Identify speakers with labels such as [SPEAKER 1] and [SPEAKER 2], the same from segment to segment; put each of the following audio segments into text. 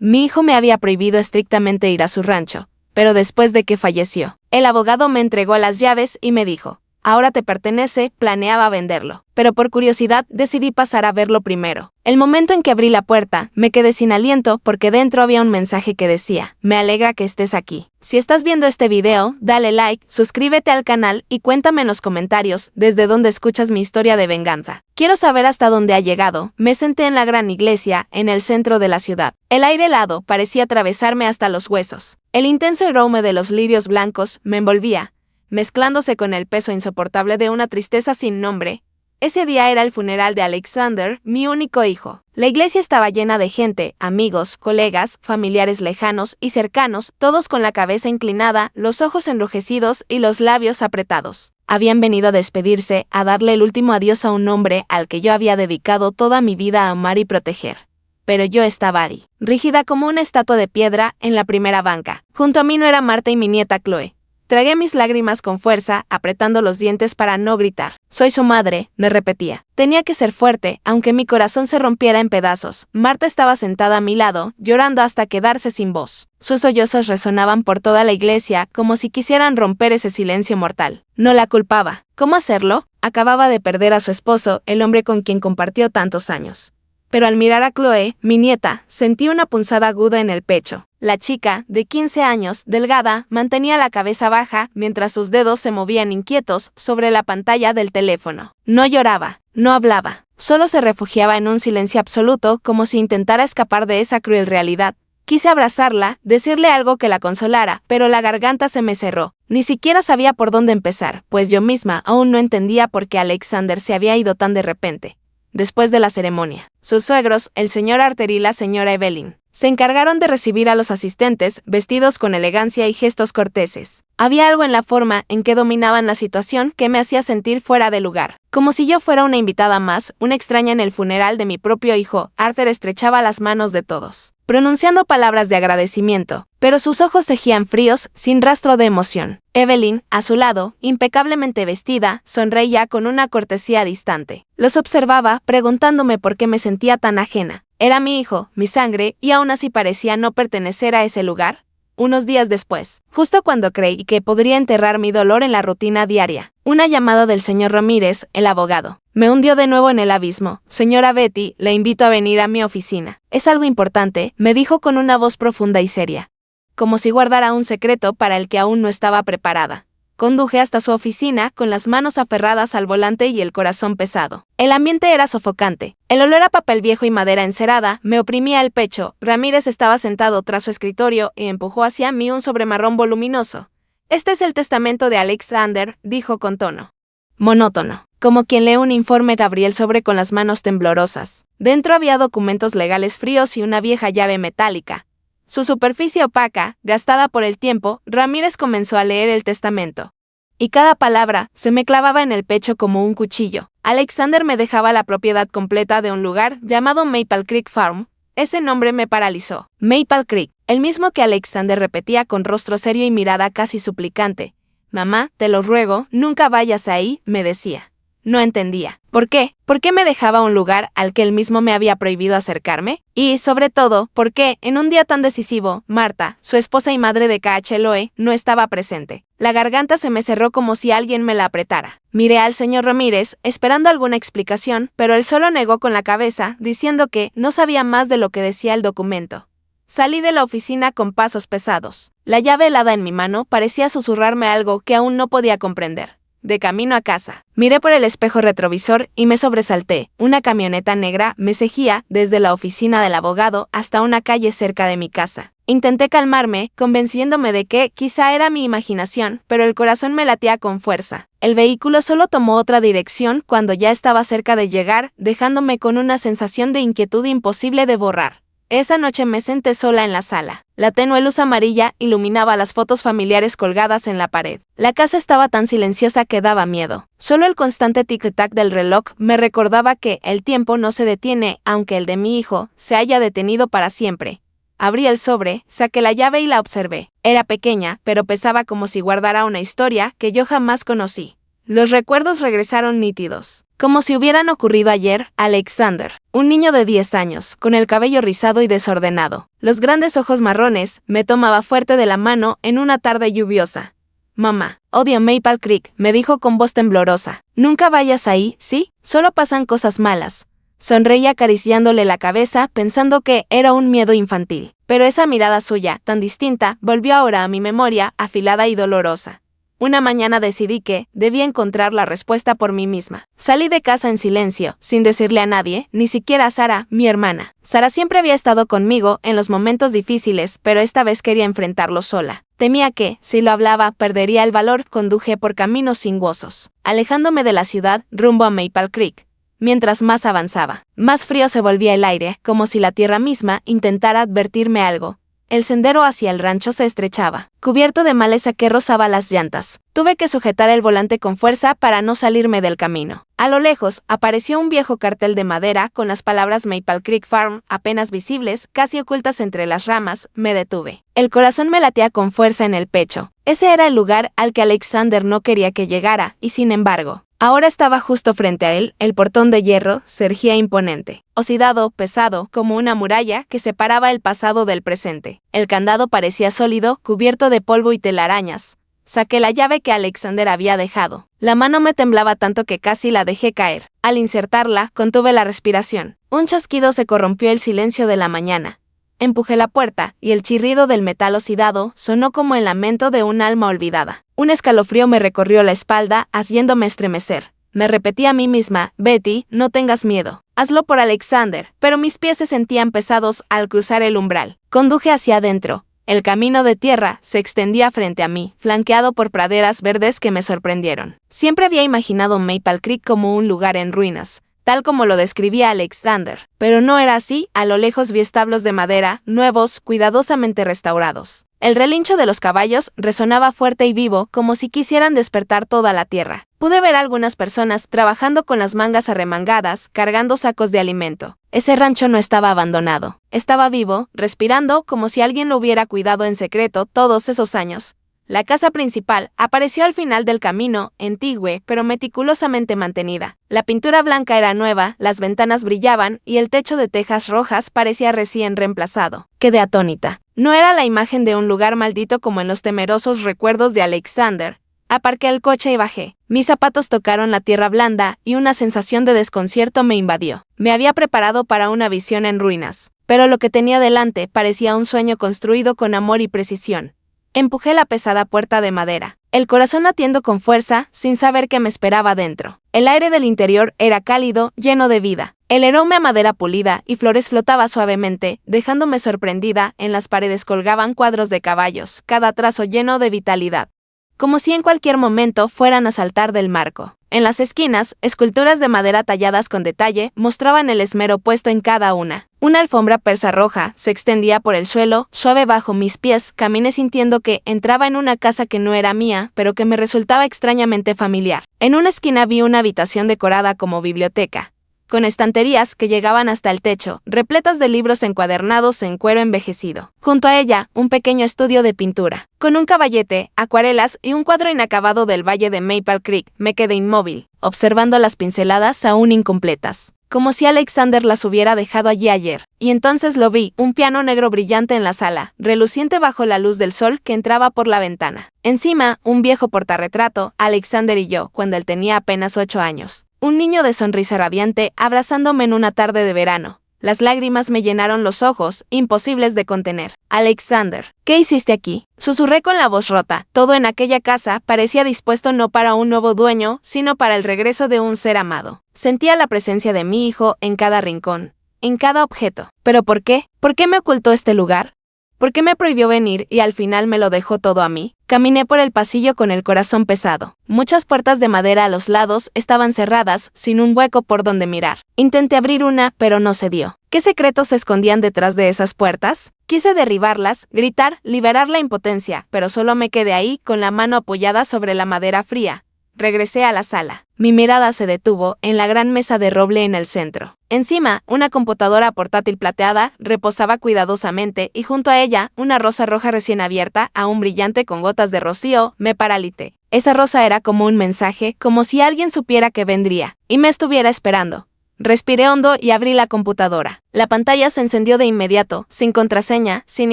[SPEAKER 1] Mi hijo me había prohibido estrictamente ir a su rancho, pero después de que falleció, el abogado me entregó las llaves y me dijo: ahora te pertenece. Planeaba venderlo, pero por curiosidad decidí pasar a verlo primero. El momento en que abrí la puerta, me quedé sin aliento porque dentro había un mensaje que decía: me alegra que estés aquí. Si estás viendo este video, dale like, suscríbete al canal y cuéntame en los comentarios desde dónde escuchas mi historia de venganza. Quiero saber hasta dónde ha llegado. Me senté en la gran iglesia, en el centro de la ciudad. El aire helado parecía atravesarme hasta los huesos. El intenso aroma de los lirios blancos me envolvía, mezclándose con el peso insoportable de una tristeza sin nombre. Ese día era el funeral de Alexander, mi único hijo. La iglesia estaba llena de gente, amigos, colegas, familiares lejanos y cercanos, todos con la cabeza inclinada, los ojos enrojecidos y los labios apretados. Habían venido a despedirse, a darle el último adiós a un hombre al que yo había dedicado toda mi vida a amar y proteger. Pero yo estaba ahí, rígida como una estatua de piedra, en la primera banca. Junto a mí no era Marta y mi nieta Chloe. Tragué mis lágrimas con fuerza, apretando los dientes para no gritar. Soy su madre, me repetía. Tenía que ser fuerte, aunque mi corazón se rompiera en pedazos. Marta estaba sentada a mi lado, llorando hasta quedarse sin voz. Sus sollozos resonaban por toda la iglesia, como si quisieran romper ese silencio mortal. No la culpaba. ¿Cómo hacerlo? Acababa de perder a su esposo, el hombre con quien compartió tantos años. Pero al mirar a Chloe, mi nieta, sentí una punzada aguda en el pecho. La chica, de 15 años, delgada, mantenía la cabeza baja mientras sus dedos se movían inquietos sobre la pantalla del teléfono. No lloraba, no hablaba, solo se refugiaba en un silencio absoluto como si intentara escapar de esa cruel realidad. Quise abrazarla, decirle algo que la consolara, pero la garganta se me cerró. Ni siquiera sabía por dónde empezar, pues yo misma aún no entendía por qué Alexander se había ido tan de repente. Después de la ceremonia, sus suegros, el señor Arthur y la señora Evelyn, se encargaron de recibir a los asistentes, vestidos con elegancia y gestos corteses. Había algo en la forma en que dominaban la situación que me hacía sentir fuera de lugar. Como si yo fuera una invitada más, una extraña en el funeral de mi propio hijo, Arthur estrechaba las manos de todos, pronunciando palabras de agradecimiento, pero sus ojos seguían fríos, sin rastro de emoción. Evelyn, a su lado, impecablemente vestida, sonreía con una cortesía distante. Los observaba, preguntándome por qué me sentía tan ajena. Era mi hijo, mi sangre, y aún así parecía no pertenecer a ese lugar. Unos días después, justo cuando creí que podría enterrar mi dolor en la rutina diaria, una llamada del señor Ramírez, el abogado, me hundió de nuevo en el abismo. Señora Betty, le invito a venir a mi oficina. Es algo importante, me dijo con una voz profunda y seria, como si guardara un secreto para el que aún no estaba preparada. Conduje hasta su oficina con las manos aferradas al volante y el corazón pesado. El ambiente era sofocante. El olor a papel viejo y madera encerada me oprimía el pecho. Ramírez estaba sentado tras su escritorio y empujó hacia mí un sobremarrón voluminoso. Este es el testamento de Alexander, dijo con tono monótono, como quien lee un informe. Abrí el sobre con las manos temblorosas. Dentro había documentos legales fríos y una vieja llave metálica. Su superficie opaca, gastada por el tiempo, Ramírez comenzó a leer el testamento. Y cada palabra se me clavaba en el pecho como un cuchillo. Alexander me dejaba la propiedad completa de un lugar llamado Maple Creek Farm. Ese nombre me paralizó. Maple Creek, el mismo que Alexander repetía con rostro serio y mirada casi suplicante. Mamá, te lo ruego, nunca vayas ahí, me decía. No entendía. ¿Por qué? ¿Por qué me dejaba un lugar al que él mismo me había prohibido acercarme? Y, sobre todo, ¿por qué, en un día tan decisivo, Marta, su esposa y madre de Chloe, no estaba presente? La garganta se me cerró como si alguien me la apretara. Miré al señor Ramírez, esperando alguna explicación, pero él solo negó con la cabeza, diciendo que no sabía más de lo que decía el documento. Salí de la oficina con pasos pesados. La llave helada en mi mano parecía susurrarme algo que aún no podía comprender. De camino a casa, miré por el espejo retrovisor y me sobresalté. Una camioneta negra me seguía desde la oficina del abogado hasta una calle cerca de mi casa. Intenté calmarme, convenciéndome de que quizá era mi imaginación, pero el corazón me latía con fuerza. El vehículo solo tomó otra dirección cuando ya estaba cerca de llegar, dejándome con una sensación de inquietud imposible de borrar. Esa noche me senté sola en la sala. La tenue luz amarilla iluminaba las fotos familiares colgadas en la pared. La casa estaba tan silenciosa que daba miedo. Solo el constante tic-tac del reloj me recordaba que el tiempo no se detiene, aunque el de mi hijo se haya detenido para siempre. Abrí el sobre, saqué la llave y la observé. Era pequeña, pero pesaba como si guardara una historia que yo jamás conocí. Los recuerdos regresaron nítidos. Como si hubieran ocurrido ayer, Alexander, un niño de 10 años, con el cabello rizado y desordenado, los grandes ojos marrones, me tomaba fuerte de la mano en una tarde lluviosa. Mamá, odio Maple Creek, me dijo con voz temblorosa. Nunca vayas ahí, ¿sí? Solo pasan cosas malas. Sonreí acariciándole la cabeza pensando que era un miedo infantil. Pero esa mirada suya, tan distinta, volvió ahora a mi memoria, afilada y dolorosa. Una mañana decidí que debía encontrar la respuesta por mí misma. Salí de casa en silencio, sin decirle a nadie, ni siquiera a Sara, mi hermana. Sara siempre había estado conmigo en los momentos difíciles, pero esta vez quería enfrentarlo sola. Temía que, si lo hablaba, perdería el valor. Conduje por caminos sinuosos, alejándome de la ciudad, rumbo a Maple Creek. Mientras más avanzaba, más frío se volvía el aire, como si la tierra misma intentara advertirme algo. El sendero hacia el rancho se estrechaba, cubierto de maleza que rozaba las llantas. Tuve que sujetar el volante con fuerza para no salirme del camino. A lo lejos, apareció un viejo cartel de madera con las palabras Maple Creek Farm, apenas visibles, casi ocultas entre las ramas. Me detuve. El corazón me latía con fuerza en el pecho. Ese era el lugar al que Alexander no quería que llegara, y sin embargo, ahora estaba justo frente a él. El portón de hierro se erguía imponente, oxidado, pesado, como una muralla que separaba el pasado del presente. El candado parecía sólido, cubierto de polvo y telarañas. Saqué la llave que Alexander había dejado. La mano me temblaba tanto que casi la dejé caer. Al insertarla, contuve la respiración. Un chasquido se corrompió el silencio de la mañana. Empujé la puerta, y el chirrido del metal oxidado sonó como el lamento de un alma olvidada. Un escalofrío me recorrió la espalda, haciéndome estremecer. Me repetí a mí misma, Betty, no tengas miedo. Hazlo por Alexander. Pero mis pies se sentían pesados al cruzar el umbral. Conduje hacia adentro. El camino de tierra se extendía frente a mí, flanqueado por praderas verdes que me sorprendieron. Siempre había imaginado Maple Creek como un lugar en ruinas, tal como lo describía Alexander. Pero no era así. A lo lejos vi establos de madera, nuevos, cuidadosamente restaurados. El relincho de los caballos resonaba fuerte y vivo, como si quisieran despertar toda la tierra. Pude ver a algunas personas trabajando con las mangas arremangadas, cargando sacos de alimento. Ese rancho no estaba abandonado. Estaba vivo, respirando, como si alguien lo hubiera cuidado en secreto todos esos años. La casa principal apareció al final del camino, antigua, pero meticulosamente mantenida. La pintura blanca era nueva, las ventanas brillaban, y el techo de tejas rojas parecía recién reemplazado. Quedé atónita. No era la imagen de un lugar maldito como en los temerosos recuerdos de Alexander. Aparqué el coche y bajé. Mis zapatos tocaron la tierra blanda, y una sensación de desconcierto me invadió. Me había preparado para una visión en ruinas, pero lo que tenía delante parecía un sueño construido con amor y precisión. Empujé la pesada puerta de madera, el corazón latiendo con fuerza, sin saber qué me esperaba dentro. El aire del interior era cálido, lleno de vida. El aroma a madera pulida y flores flotaba suavemente, dejándome sorprendida. En las paredes colgaban cuadros de caballos, cada trazo lleno de vitalidad, como si en cualquier momento fueran a saltar del marco. En las esquinas, esculturas de madera talladas con detalle mostraban el esmero puesto en cada una. Una alfombra persa roja se extendía por el suelo, suave bajo mis pies. Caminé sintiendo que entraba en una casa que no era mía, pero que me resultaba extrañamente familiar. En una esquina vi una habitación decorada como biblioteca, con estanterías que llegaban hasta el techo, repletas de libros encuadernados en cuero envejecido. Junto a ella, un pequeño estudio de pintura, con un caballete, acuarelas y un cuadro inacabado del valle de Maple Creek. Me quedé inmóvil, observando las pinceladas aún incompletas, como si Alexander las hubiera dejado allí ayer. Y entonces lo vi, un piano negro brillante en la sala, reluciente bajo la luz del sol que entraba por la ventana. Encima, un viejo portarretrato, Alexander y yo, cuando él tenía apenas 8 años. Un niño de sonrisa radiante, abrazándome en una tarde de verano. Las lágrimas me llenaron los ojos, imposibles de contener. Alexander, ¿qué hiciste aquí? Susurré con la voz rota. Todo en aquella casa parecía dispuesto no para un nuevo dueño, sino para el regreso de un ser amado. Sentía la presencia de mi hijo en cada rincón, en cada objeto. ¿Pero por qué? ¿Por qué me ocultó este lugar? ¿Por qué me prohibió venir y al final me lo dejó todo a mí? Caminé por el pasillo con el corazón pesado. Muchas puertas de madera a los lados estaban cerradas, sin un hueco por donde mirar. Intenté abrir una, pero no se dio. ¿Qué secretos se escondían detrás de esas puertas? Quise derribarlas, gritar, liberar la impotencia, pero solo me quedé ahí, con la mano apoyada sobre la madera fría. Regresé a la sala. Mi mirada se detuvo en la gran mesa de roble en el centro. Encima, una computadora portátil plateada reposaba cuidadosamente y junto a ella, una rosa roja recién abierta, aún brillante con gotas de rocío. Me paralité. Esa rosa era como un mensaje, como si alguien supiera que vendría y me estuviera esperando. Respiré hondo y abrí la computadora. La pantalla se encendió de inmediato, sin contraseña, sin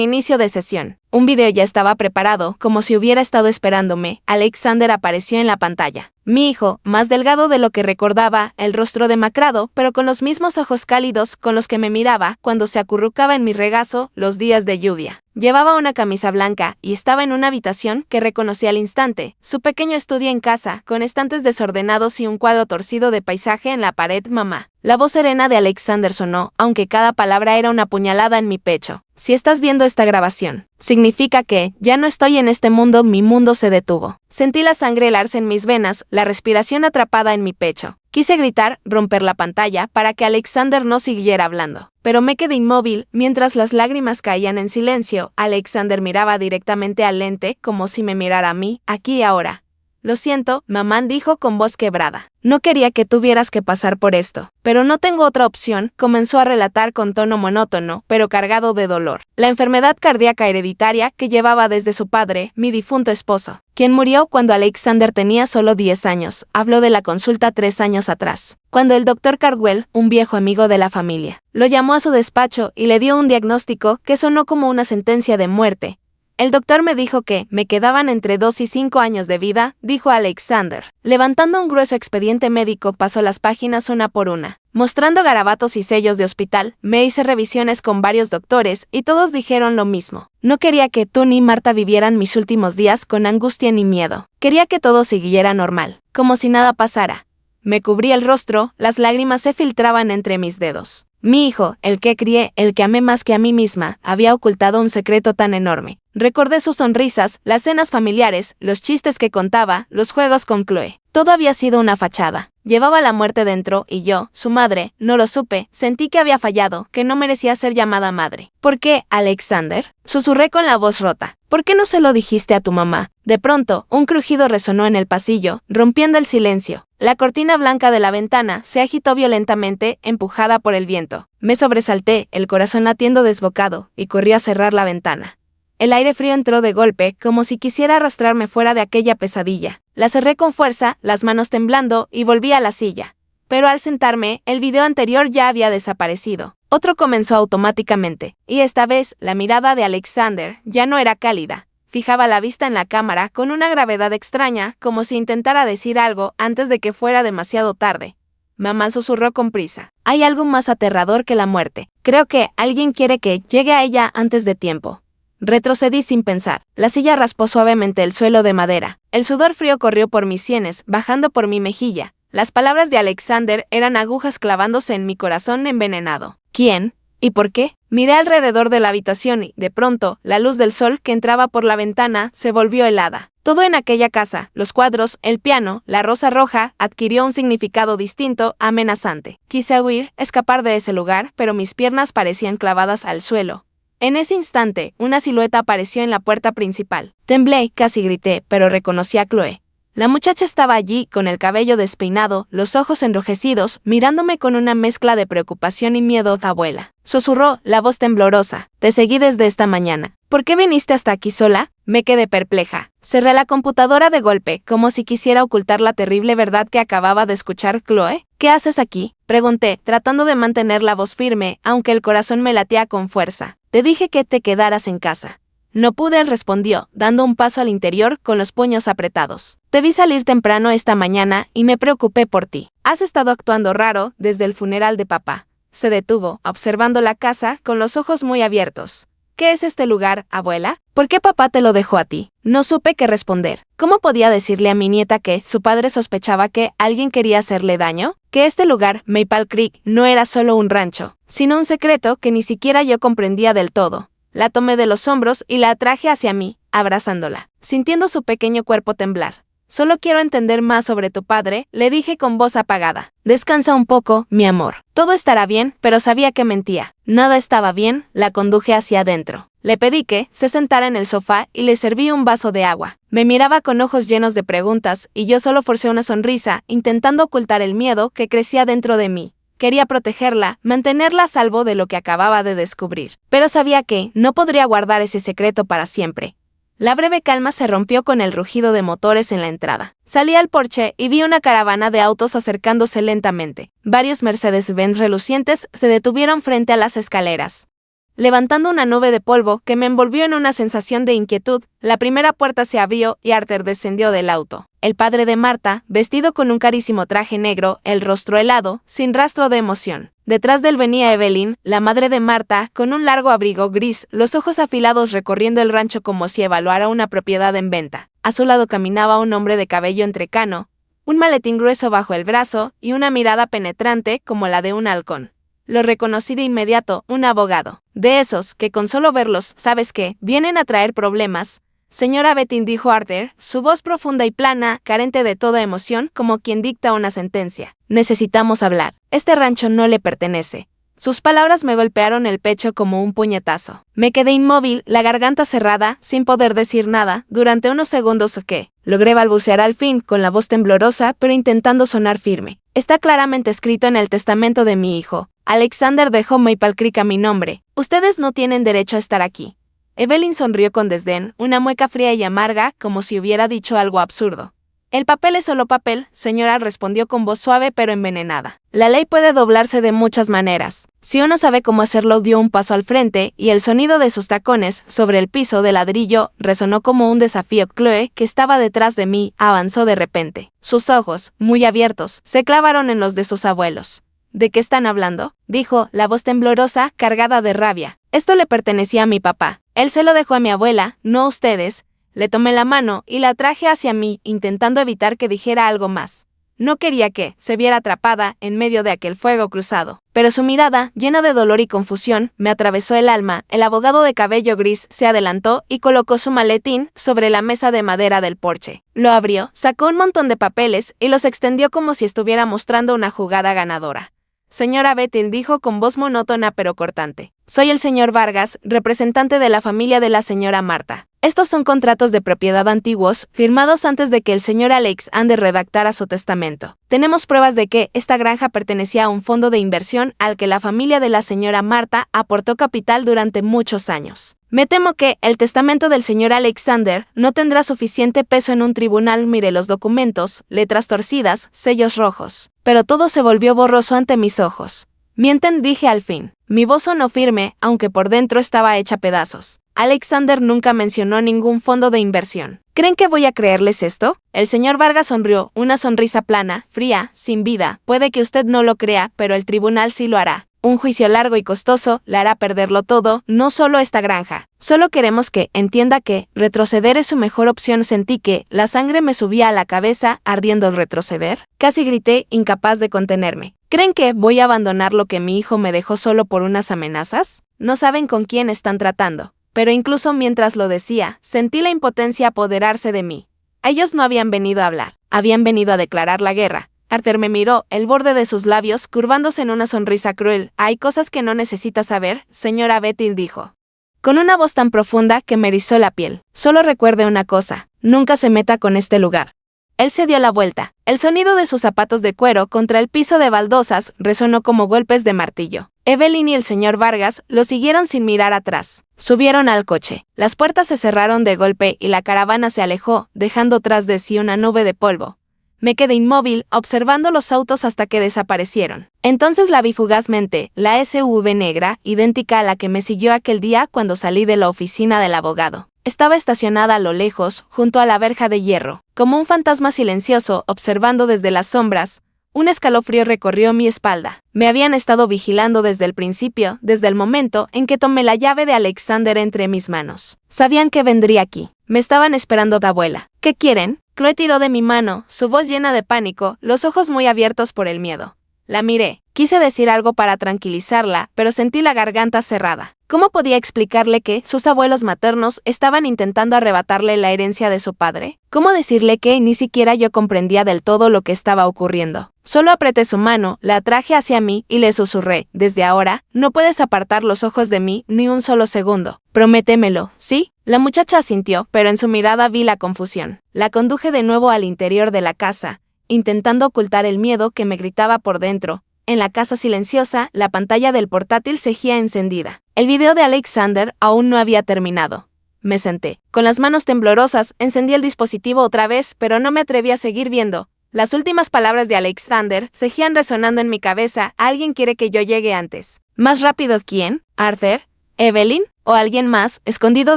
[SPEAKER 1] inicio de sesión. Un video ya estaba preparado, como si hubiera estado esperándome. Alexander apareció en la pantalla. Mi hijo, más delgado de lo que recordaba, el rostro demacrado, pero con los mismos ojos cálidos con los que me miraba cuando se acurrucaba en mi regazo los días de lluvia. Llevaba una camisa blanca y estaba en una habitación que reconocí al instante, su pequeño estudio en casa, con estantes desordenados y un cuadro torcido de paisaje en la pared. Mamá. La voz serena de Alexander sonó, aunque cada palabra era una puñalada en mi pecho. Si estás viendo esta grabación, significa que ya no estoy en este mundo, mi mundo se detuvo. Sentí la sangre helarse en mis venas, la respiración atrapada en mi pecho. Quise gritar, romper la pantalla para que Alexander no siguiera hablando. Pero me quedé inmóvil, mientras las lágrimas caían en silencio. Alexander miraba directamente al lente, como si me mirara a mí, aquí y ahora. Lo siento, mamá dijo con voz quebrada. No quería que tuvieras que pasar por esto. Pero no tengo otra opción, comenzó a relatar con tono monótono, pero cargado de dolor. La enfermedad cardíaca hereditaria que llevaba desde su padre, mi difunto esposo, quien murió cuando Alexander tenía solo 10 años. Habló de la consulta 3 años atrás, cuando el Dr. Cardwell, un viejo amigo de la familia, lo llamó a su despacho y le dio un diagnóstico que sonó como una sentencia de muerte. El doctor me dijo que me quedaban entre 2 y 5 años de vida, dijo Alexander. Levantando un grueso expediente médico pasó las páginas una por una. Mostrando garabatos y sellos de hospital, me hice revisiones con varios doctores y todos dijeron lo mismo. No quería que tú ni Marta vivieran mis últimos días con angustia ni miedo. Quería que todo siguiera normal, como si nada pasara. Me cubrí el rostro, las lágrimas se filtraban entre mis dedos. Mi hijo, el que crié, el que amé más que a mí misma, había ocultado un secreto tan enorme. Recordé sus sonrisas, las cenas familiares, los chistes que contaba, los juegos con Chloe. Todo había sido una fachada. Llevaba la muerte dentro y yo, su madre, no lo supe. Sentí que había fallado, que no merecía ser llamada madre. ¿Por qué, Alexander? Susurré con la voz rota. ¿Por qué no se lo dijiste a tu mamá? De pronto, un crujido resonó en el pasillo, rompiendo el silencio. La cortina blanca de la ventana se agitó violentamente, empujada por el viento. Me sobresalté, el corazón latiendo desbocado, y corrí a cerrar la ventana. El aire frío entró de golpe, como si quisiera arrastrarme fuera de aquella pesadilla. La cerré con fuerza, las manos temblando, y volví a la silla. Pero al sentarme, el video anterior ya había desaparecido. Otro comenzó automáticamente, y esta vez, la mirada de Alexander ya no era cálida. Fijaba la vista en la cámara con una gravedad extraña, como si intentara decir algo antes de que fuera demasiado tarde. Mamá susurró con prisa. Hay algo más aterrador que la muerte. Creo que alguien quiere que llegue a ella antes de tiempo. Retrocedí sin pensar. La silla raspó suavemente el suelo de madera. El sudor frío corrió por mis sienes, bajando por mi mejilla. Las palabras de Alexander eran agujas clavándose en mi corazón envenenado. ¿Quién? ¿Y por qué? Miré alrededor de la habitación y, de pronto, la luz del sol que entraba por la ventana se volvió helada. Todo en aquella casa, los cuadros, el piano, la rosa roja, adquirió un significado distinto, amenazante. Quise huir, escapar de ese lugar, pero mis piernas parecían clavadas al suelo. En ese instante, una silueta apareció en la puerta principal. Temblé, casi grité, pero reconocí a Chloe. La muchacha estaba allí, con el cabello despeinado, los ojos enrojecidos, mirándome con una mezcla de preocupación y miedo. Abuela, susurró, la voz temblorosa. Te seguí desde esta mañana. ¿Por qué viniste hasta aquí sola? Me quedé perpleja. Cerré la computadora de golpe, como si quisiera ocultar la terrible verdad que acababa de escuchar. Chloe, ¿qué haces aquí? Pregunté, tratando de mantener la voz firme, aunque el corazón me latía con fuerza. Te dije que te quedaras en casa. No pude, respondió, dando un paso al interior con los puños apretados. Te vi salir temprano esta mañana y me preocupé por ti. Has estado actuando raro desde el funeral de papá. Se detuvo, observando la casa con los ojos muy abiertos. ¿Qué es este lugar, abuela? ¿Por qué papá te lo dejó a ti? No supe qué responder. ¿Cómo podía decirle a mi nieta que su padre sospechaba que alguien quería hacerle daño? Que este lugar, Maple Creek, no era solo un rancho, sino un secreto que ni siquiera yo comprendía del todo. La tomé de los hombros y la atraje hacia mí, abrazándola, sintiendo su pequeño cuerpo temblar. Solo quiero entender más sobre tu padre, le dije con voz apagada. Descansa un poco, mi amor. Todo estará bien, pero sabía que mentía. Nada estaba bien, la conduje hacia adentro. Le pedí que se sentara en el sofá y le serví un vaso de agua. Me miraba con ojos llenos de preguntas y yo solo forcé una sonrisa, intentando ocultar el miedo que crecía dentro de mí. Quería protegerla, mantenerla a salvo de lo que acababa de descubrir. Pero sabía que no podría guardar ese secreto para siempre. La breve calma se rompió con el rugido de motores en la entrada. Salí al porche y vi una caravana de autos acercándose lentamente. Varios Mercedes-Benz relucientes se detuvieron frente a las escaleras, levantando una nube de polvo que me envolvió en una sensación de inquietud. La primera puerta se abrió y Arthur descendió del auto. El padre de Marta, vestido con un carísimo traje negro, el rostro helado, sin rastro de emoción. Detrás de él venía Evelyn, la madre de Marta, con un largo abrigo gris, los ojos afilados recorriendo el rancho como si evaluara una propiedad en venta. A su lado caminaba un hombre de cabello entrecano, un maletín grueso bajo el brazo y una mirada penetrante como la de un halcón. Lo reconocí de inmediato, un abogado. De esos que con solo verlos, ¿sabes qué?, vienen a traer problemas. Señora Betty, dijo Arthur, su voz profunda y plana, carente de toda emoción, como quien dicta una sentencia. Necesitamos hablar. Este rancho no le pertenece. Sus palabras me golpearon el pecho como un puñetazo. Me quedé inmóvil, la garganta cerrada, sin poder decir nada, durante unos segundos que logré balbucear al fin, con la voz temblorosa, pero intentando sonar firme. Está claramente escrito en el testamento de mi hijo. Alexander dejó Maple Creek a mi nombre. Ustedes no tienen derecho a estar aquí. Evelyn sonrió con desdén, una mueca fría y amarga, como si hubiera dicho algo absurdo. El papel es solo papel, señora, respondió con voz suave pero envenenada. La ley puede doblarse de muchas maneras. Si uno sabe cómo hacerlo, dio un paso al frente, y el sonido de sus tacones sobre el piso de ladrillo resonó como un desafío. Chloe, que estaba detrás de mí, avanzó de repente. Sus ojos, muy abiertos, se clavaron en los de sus abuelos. ¿De qué están hablando?, dijo, la voz temblorosa, cargada de rabia. Esto le pertenecía a mi papá. Él se lo dejó a mi abuela, no a ustedes. Le tomé la mano y la traje hacia mí, intentando evitar que dijera algo más. No quería que se viera atrapada en medio de aquel fuego cruzado. Pero su mirada, llena de dolor y confusión, me atravesó el alma. El abogado de cabello gris se adelantó y colocó su maletín sobre la mesa de madera del porche. Lo abrió, sacó un montón de papeles y los extendió como si estuviera mostrando una jugada ganadora. Señora Betty, dijo con voz monótona pero cortante. Soy el señor Vargas, representante de la familia de la señora Marta. Estos son contratos de propiedad antiguos, firmados antes de que el señor Alexander redactara su testamento. Tenemos pruebas de que esta granja pertenecía a un fondo de inversión al que la familia de la señora Marta aportó capital durante muchos años. Me temo que el testamento del señor Alexander no tendrá suficiente peso en un tribunal. Miré los documentos, letras torcidas, sellos rojos. Pero todo se volvió borroso ante mis ojos. Mienten, dije al fin. Mi voz sonó firme, aunque por dentro estaba hecha pedazos. Alexander nunca mencionó ningún fondo de inversión. ¿Creen que voy a creerles esto? El señor Vargas sonrió, una sonrisa plana, fría, sin vida. Puede que usted no lo crea, pero el tribunal sí lo hará. Un juicio largo y costoso le hará perderlo todo, no solo esta granja. Solo queremos que entienda que retroceder es su mejor opción. Sentí que la sangre me subía a la cabeza, ardiendo. ¿Retroceder? Casi grité, incapaz de contenerme. ¿Creen que voy a abandonar lo que mi hijo me dejó solo por unas amenazas? No saben con quién están tratando. Pero incluso mientras lo decía, sentí la impotencia apoderarse de mí. Ellos no habían venido a hablar, habían venido a declarar la guerra. Arthur me miró, el borde de sus labios curvándose en una sonrisa cruel. Hay cosas que no necesita saber, señora Betty, dijo, con una voz tan profunda que me erizó la piel. Solo recuerde una cosa, nunca se meta con este lugar. Él se dio la vuelta. El sonido de sus zapatos de cuero contra el piso de baldosas resonó como golpes de martillo. Evelyn y el señor Vargas lo siguieron sin mirar atrás. Subieron al coche. Las puertas se cerraron de golpe y la caravana se alejó, dejando tras de sí una nube de polvo. Me quedé inmóvil, observando los autos hasta que desaparecieron. Entonces la vi fugazmente, la SUV negra, idéntica a la que me siguió aquel día cuando salí de la oficina del abogado. Estaba estacionada a lo lejos, junto a la verja de hierro, como un fantasma silencioso, observando desde las sombras. Un escalofrío recorrió mi espalda. Me habían estado vigilando desde el principio, desde el momento en que tomé la llave de Alexander entre mis manos. Sabían que vendría aquí. Me estaban esperando, abuela. ¿Qué quieren? Chloe tiró de mi mano, su voz llena de pánico, los ojos muy abiertos por el miedo. La miré. Quise decir algo para tranquilizarla, pero sentí la garganta cerrada. ¿Cómo podía explicarle que sus abuelos maternos estaban intentando arrebatarle la herencia de su padre? ¿Cómo decirle que ni siquiera yo comprendía del todo lo que estaba ocurriendo? Solo apreté su mano, la atraje hacia mí y le susurré, desde ahora, no puedes apartar los ojos de mí ni un solo segundo. Prométemelo, ¿sí? La muchacha asintió, pero en su mirada vi la confusión. La conduje de nuevo al interior de la casa, intentando ocultar el miedo que me gritaba por dentro. En la casa silenciosa, la pantalla del portátil seguía encendida. El video de Alexander aún no había terminado. me senté. Con las manos temblorosas, encendí el dispositivo otra vez, pero no me atreví a seguir viendo. Las últimas palabras de Alexander seguían resonando en mi cabeza. Alguien quiere que yo llegue antes. ¿Más rápido quién? ¿Arthur? ¿Evelyn? ¿O alguien más, escondido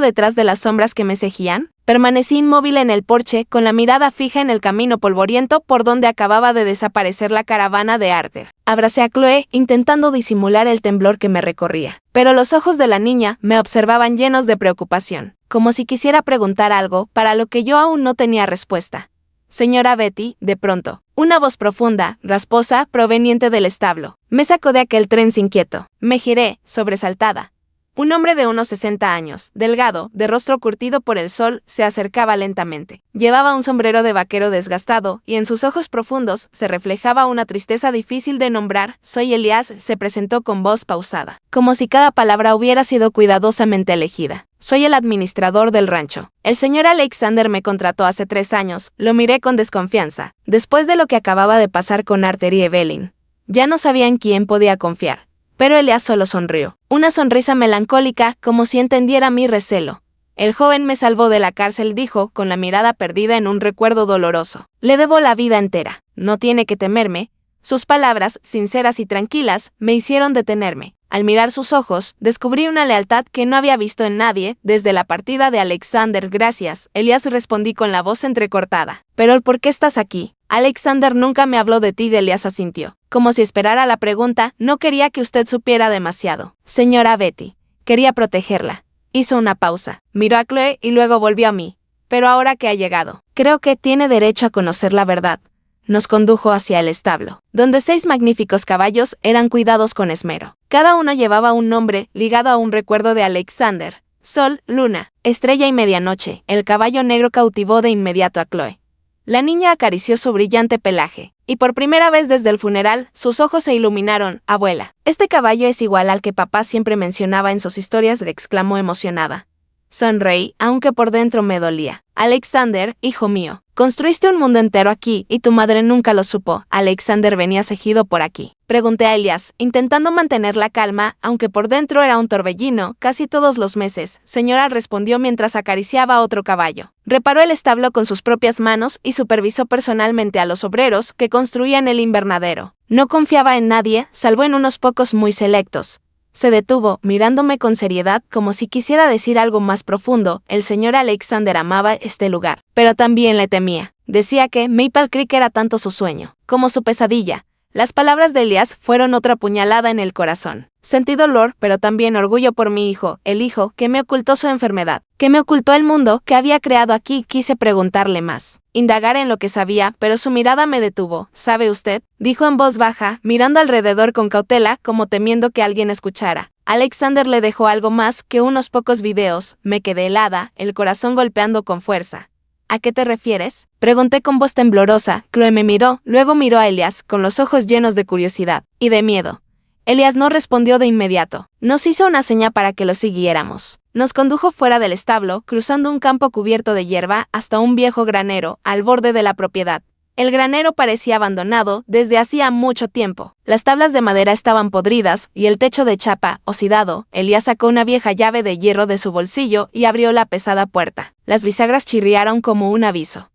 [SPEAKER 1] detrás de las sombras que me seguían? Permanecí inmóvil en el porche, con la mirada fija en el camino polvoriento por donde acababa de desaparecer la caravana de Arthur. Abracé a Chloe, intentando disimular el temblor que me recorría. Pero los ojos de la niña me observaban llenos de preocupación, como si quisiera preguntar algo para lo que yo aún no tenía respuesta. Señora Betty, de pronto, una voz profunda, rasposa, proveniente del establo, me sacó de aquel tren inquieto. Me giré, sobresaltada. Un hombre de unos 60 años, delgado, de rostro curtido por el sol, se acercaba lentamente. Llevaba un sombrero de vaquero desgastado, y en sus ojos profundos se reflejaba una tristeza difícil de nombrar. Soy Elias, se presentó con voz pausada, como si cada palabra hubiera sido cuidadosamente elegida. Soy el administrador del rancho. El señor Alexander me contrató hace 3 años, lo miré con desconfianza, después de lo que acababa de pasar con Arthur y Evelyn. Ya no sabía en quién podía confiar. Pero Elias solo sonrió, una sonrisa melancólica como si entendiera mi recelo. El joven me salvó de la cárcel, dijo, con la mirada perdida en un recuerdo doloroso. Le debo la vida entera, no tiene que temerme. Sus palabras, sinceras y tranquilas, me hicieron detenerme. Al mirar sus ojos, descubrí una lealtad que no había visto en nadie desde la partida de Alexander. Gracias, Elias, respondí con la voz entrecortada. Pero ¿por qué estás aquí? Alexander nunca me habló de ti. Elias asintió, como si esperara la pregunta. No quería que usted supiera demasiado. Señora Betty, quería protegerla. Hizo una pausa, miró a Chloe y luego volvió a mí. Pero ahora que ha llegado, creo que tiene derecho a conocer la verdad. Nos condujo hacia el establo, donde 6 magníficos caballos eran cuidados con esmero. Cada uno llevaba un nombre ligado a un recuerdo de Alexander: Sol, Luna, Estrella y Medianoche. El caballo negro cautivó de inmediato a Chloe. La niña acarició su brillante pelaje, y por primera vez desde el funeral, sus ojos se iluminaron. Abuela, este caballo es igual al que papá siempre mencionaba en sus historias, le exclamó emocionada. Sonreí, aunque por dentro me dolía. Alexander, hijo mío, construiste un mundo entero aquí y tu madre nunca lo supo. Alexander venía seguido por aquí. Pregunté a Elias, intentando mantener la calma, aunque por dentro era un torbellino. Casi todos los meses, señora, respondió mientras acariciaba otro caballo. Reparó el establo con sus propias manos y supervisó personalmente a los obreros que construían el invernadero. No confiaba en nadie, salvo en unos pocos muy selectos. Se detuvo, mirándome con seriedad, como si quisiera decir algo más profundo. El señor Alexander amaba este lugar, pero también le temía. Decía que Maple Creek era tanto su sueño como su pesadilla. Las palabras de Elias fueron otra puñalada en el corazón. Sentí dolor, pero también orgullo por mi hijo, el hijo que me ocultó su enfermedad, que me ocultó el mundo que había creado aquí. Quise preguntarle más, indagar en lo que sabía, pero su mirada me detuvo. ¿Sabe usted?, dijo en voz baja, mirando alrededor con cautela, como temiendo que alguien escuchara. Alexander le dejó algo más que unos pocos videos. Me quedé helada, el corazón golpeando con fuerza. ¿A qué te refieres?, pregunté con voz temblorosa. Chloe me miró, luego miró a Elias, con los ojos llenos de curiosidad y de miedo. Elias no respondió de inmediato. Nos hizo una seña para que lo siguiéramos. Nos condujo fuera del establo, cruzando un campo cubierto de hierba, hasta un viejo granero, al borde de la propiedad. El granero parecía abandonado desde hacía mucho tiempo. Las tablas de madera estaban podridas y el techo de chapa, oxidado. Elias sacó una vieja llave de hierro de su bolsillo y abrió la pesada puerta. Las bisagras chirriaron como un aviso.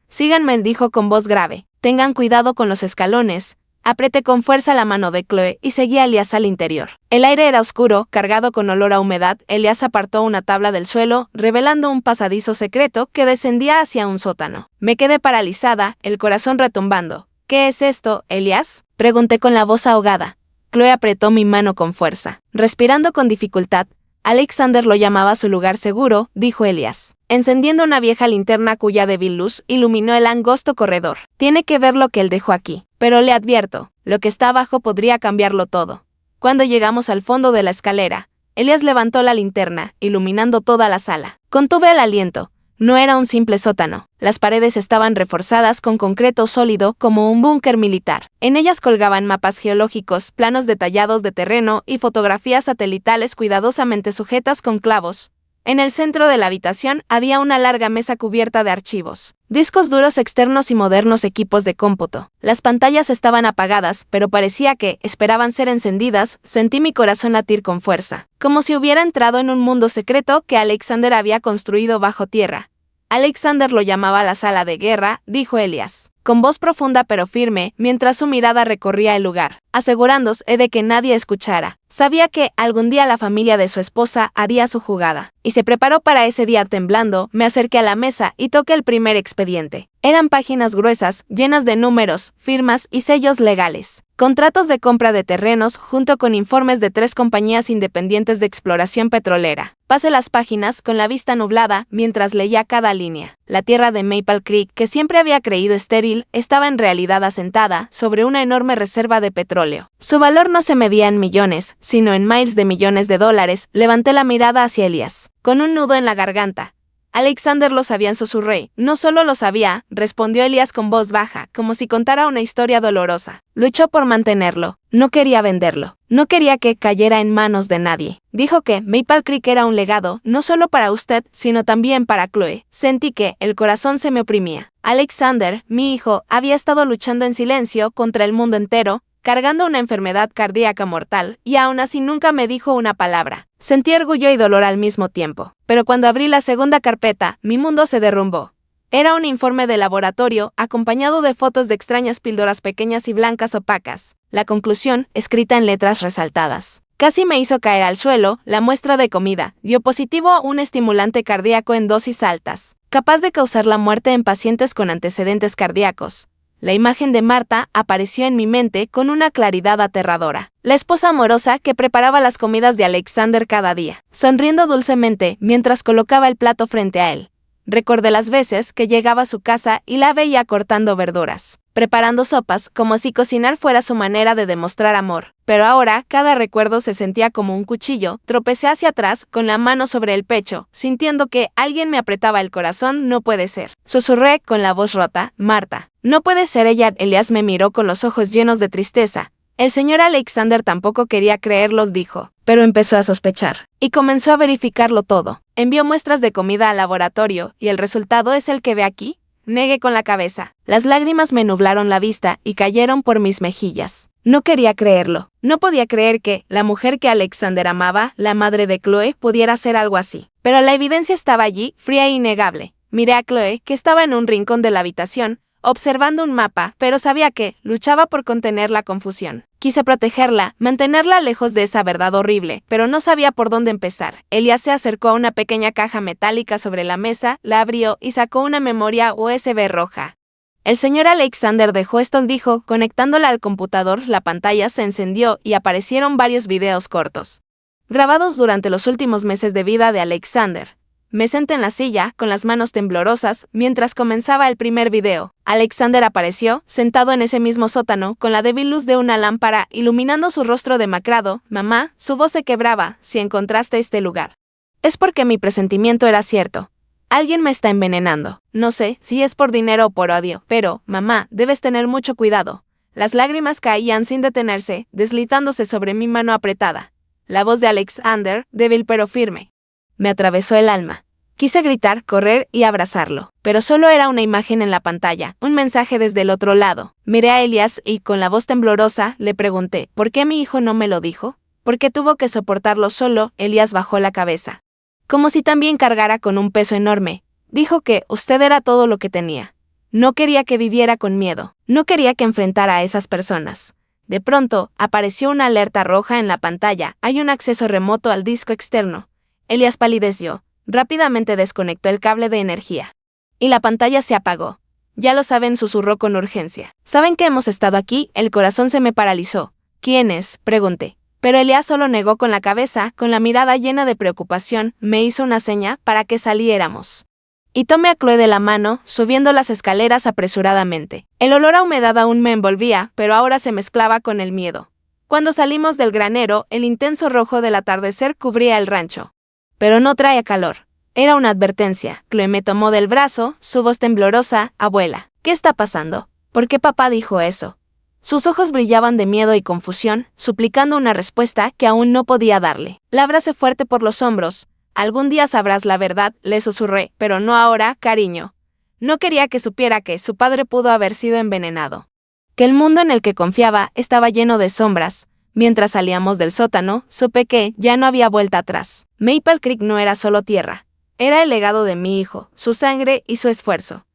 [SPEAKER 1] Síganme, dijo con voz grave. Tengan cuidado con los escalones. Apreté con fuerza la mano de Chloe y seguí a Elias al interior. El aire era oscuro, cargado con olor a humedad. Elias apartó una tabla del suelo, revelando un pasadizo secreto que descendía hacia un sótano. Me quedé paralizada, el corazón retumbando. ¿Qué es esto, Elias?, pregunté con la voz ahogada. Chloe apretó mi mano con fuerza. Respirando con dificultad, Alexander lo llamaba a su lugar seguro, dijo Elias, encendiendo una vieja linterna cuya débil luz iluminó el angosto corredor. Tiene que ver lo que él dejó aquí. Pero le advierto, lo que está abajo podría cambiarlo todo. Cuando llegamos al fondo de la escalera, Elias levantó la linterna, iluminando toda la sala. Contuve el aliento. No era un simple sótano. Las paredes estaban reforzadas con concreto sólido como un búnker militar. En ellas colgaban mapas geológicos, planos detallados de terreno y fotografías satelitales cuidadosamente sujetas con clavos. En el centro de la habitación había una larga mesa cubierta de archivos, discos duros externos y modernos equipos de cómputo. Las pantallas estaban apagadas, pero parecía que esperaban ser encendidas. Sentí mi corazón latir con fuerza, como si hubiera entrado en un mundo secreto que Alexander había construido bajo tierra. Alexander lo llamaba la sala de guerra, dijo Elias, con voz profunda pero firme, mientras su mirada recorría el lugar, asegurándose de que nadie escuchara. Sabía que algún día la familia de su esposa haría su jugada, y se preparó para ese día temblando. Me acerqué a la mesa y toqué el primer expediente. Eran páginas gruesas, llenas de números, firmas y sellos legales. Contratos de compra de terrenos junto con informes de 3 compañías independientes de exploración petrolera. Pasé las páginas con la vista nublada mientras leía cada línea. La tierra de Maple Creek, que siempre había creído estéril, estaba en realidad asentada sobre una enorme reserva de petróleo. Su valor no se medía en millones, sino en miles de millones de dólares. Levanté la mirada hacia Elias, con un nudo en la garganta. Alexander lo sabía, susurré. No solo lo sabía, respondió Elias con voz baja, como si contara una historia dolorosa. Luchó por mantenerlo. No quería venderlo. No quería que cayera en manos de nadie. Dijo que Maple Creek era un legado, no solo para usted, sino también para Chloe. Sentí que el corazón se me oprimía. Alexander, mi hijo, había estado luchando en silencio contra el mundo entero, cargando una enfermedad cardíaca mortal, y aún así nunca me dijo una palabra. Sentí orgullo y dolor al mismo tiempo. Pero cuando abrí la segunda carpeta, mi mundo se derrumbó. Era un informe de laboratorio, acompañado de fotos de extrañas píldoras pequeñas y blancas opacas. La conclusión, escrita en letras resaltadas, casi me hizo caer al suelo. La muestra de comida dio positivo a un estimulante cardíaco en dosis altas, capaz de causar la muerte en pacientes con antecedentes cardíacos. La imagen de Marta apareció en mi mente con una claridad aterradora. La esposa amorosa que preparaba las comidas de Alexander cada día, sonriendo dulcemente mientras colocaba el plato frente a él. Recordé las veces que llegaba a su casa y la veía cortando verduras, preparando sopas, como si cocinar fuera su manera de demostrar amor. Pero ahora, cada recuerdo se sentía como un cuchillo. Tropecé hacia atrás, con la mano sobre el pecho, sintiendo que alguien me apretaba el corazón. No puede ser. Susurré con la voz rota, Marta. No puede ser ella. Elias me miró con los ojos llenos de tristeza. El señor Alexander tampoco quería creerlo, dijo, pero empezó a sospechar, y comenzó a verificarlo todo. Envió muestras de comida al laboratorio, y el resultado es el que ve aquí. Negué con la cabeza. Las lágrimas me nublaron la vista y cayeron por mis mejillas. No quería creerlo. No podía creer que la mujer que Alexander amaba, la madre de Chloe, pudiera hacer algo así. Pero la evidencia estaba allí, fría e innegable. Miré a Chloe, que estaba en un rincón de la habitación, observando un mapa, pero sabía que luchaba por contener la confusión. Quise protegerla, mantenerla lejos de esa verdad horrible, pero no sabía por dónde empezar. Elias se acercó a una pequeña caja metálica sobre la mesa, la abrió y sacó una memoria USB roja. El señor Alexander dejó esto, dijo, conectándola al computador. La pantalla se encendió y aparecieron varios videos cortos, grabados durante los últimos meses de vida de Alexander. Me senté en la silla, con las manos temblorosas, mientras comenzaba el primer video. Alexander apareció, sentado en ese mismo sótano, con la débil luz de una lámpara iluminando su rostro demacrado. Mamá, su voz se quebraba. Si encontraste este lugar, es porque mi presentimiento era cierto. Alguien me está envenenando. No sé si es por dinero o por odio, pero, mamá, debes tener mucho cuidado. Las lágrimas caían sin detenerse, deslizándose sobre mi mano apretada. La voz de Alexander, débil pero firme, me atravesó el alma. Quise gritar, correr y abrazarlo, pero solo era una imagen en la pantalla, un mensaje desde el otro lado. Miré a Elias y, con la voz temblorosa, le pregunté, ¿por qué mi hijo no me lo dijo? ¿Por qué tuvo que soportarlo solo? Elias bajó la cabeza, como si también cargara con un peso enorme. Dijo que usted era todo lo que tenía. No quería que viviera con miedo, no quería que enfrentara a esas personas. De pronto, apareció una alerta roja en la pantalla. Hay un acceso remoto al disco externo. Elias palideció. Rápidamente desconectó el cable de energía. Y la pantalla se apagó. Ya lo saben, susurró con urgencia. ¿Saben que hemos estado aquí? El corazón se me paralizó. ¿Quién es?, pregunté. Pero Elias solo negó con la cabeza, con la mirada llena de preocupación. Me hizo una seña para que saliéramos. Y tomé a Chloe de la mano, subiendo las escaleras apresuradamente. El olor a humedad aún me envolvía, pero ahora se mezclaba con el miedo. Cuando salimos del granero, el intenso rojo del atardecer cubría el rancho. Pero no traía calor. Era una advertencia. Chloe me tomó del brazo, su voz temblorosa. Abuela, ¿qué está pasando? ¿Por qué papá dijo eso? Sus ojos brillaban de miedo y confusión, suplicando una respuesta que aún no podía darle. La abracé fuerte por los hombros. Algún día sabrás la verdad, le susurré, pero no ahora, cariño. No quería que supiera que su padre pudo haber sido envenenado. Que el mundo en el que confiaba estaba lleno de sombras. Mientras salíamos del sótano, supe que ya no había vuelta atrás. Maple Creek no era solo tierra. Era el legado de mi hijo, su sangre y su esfuerzo.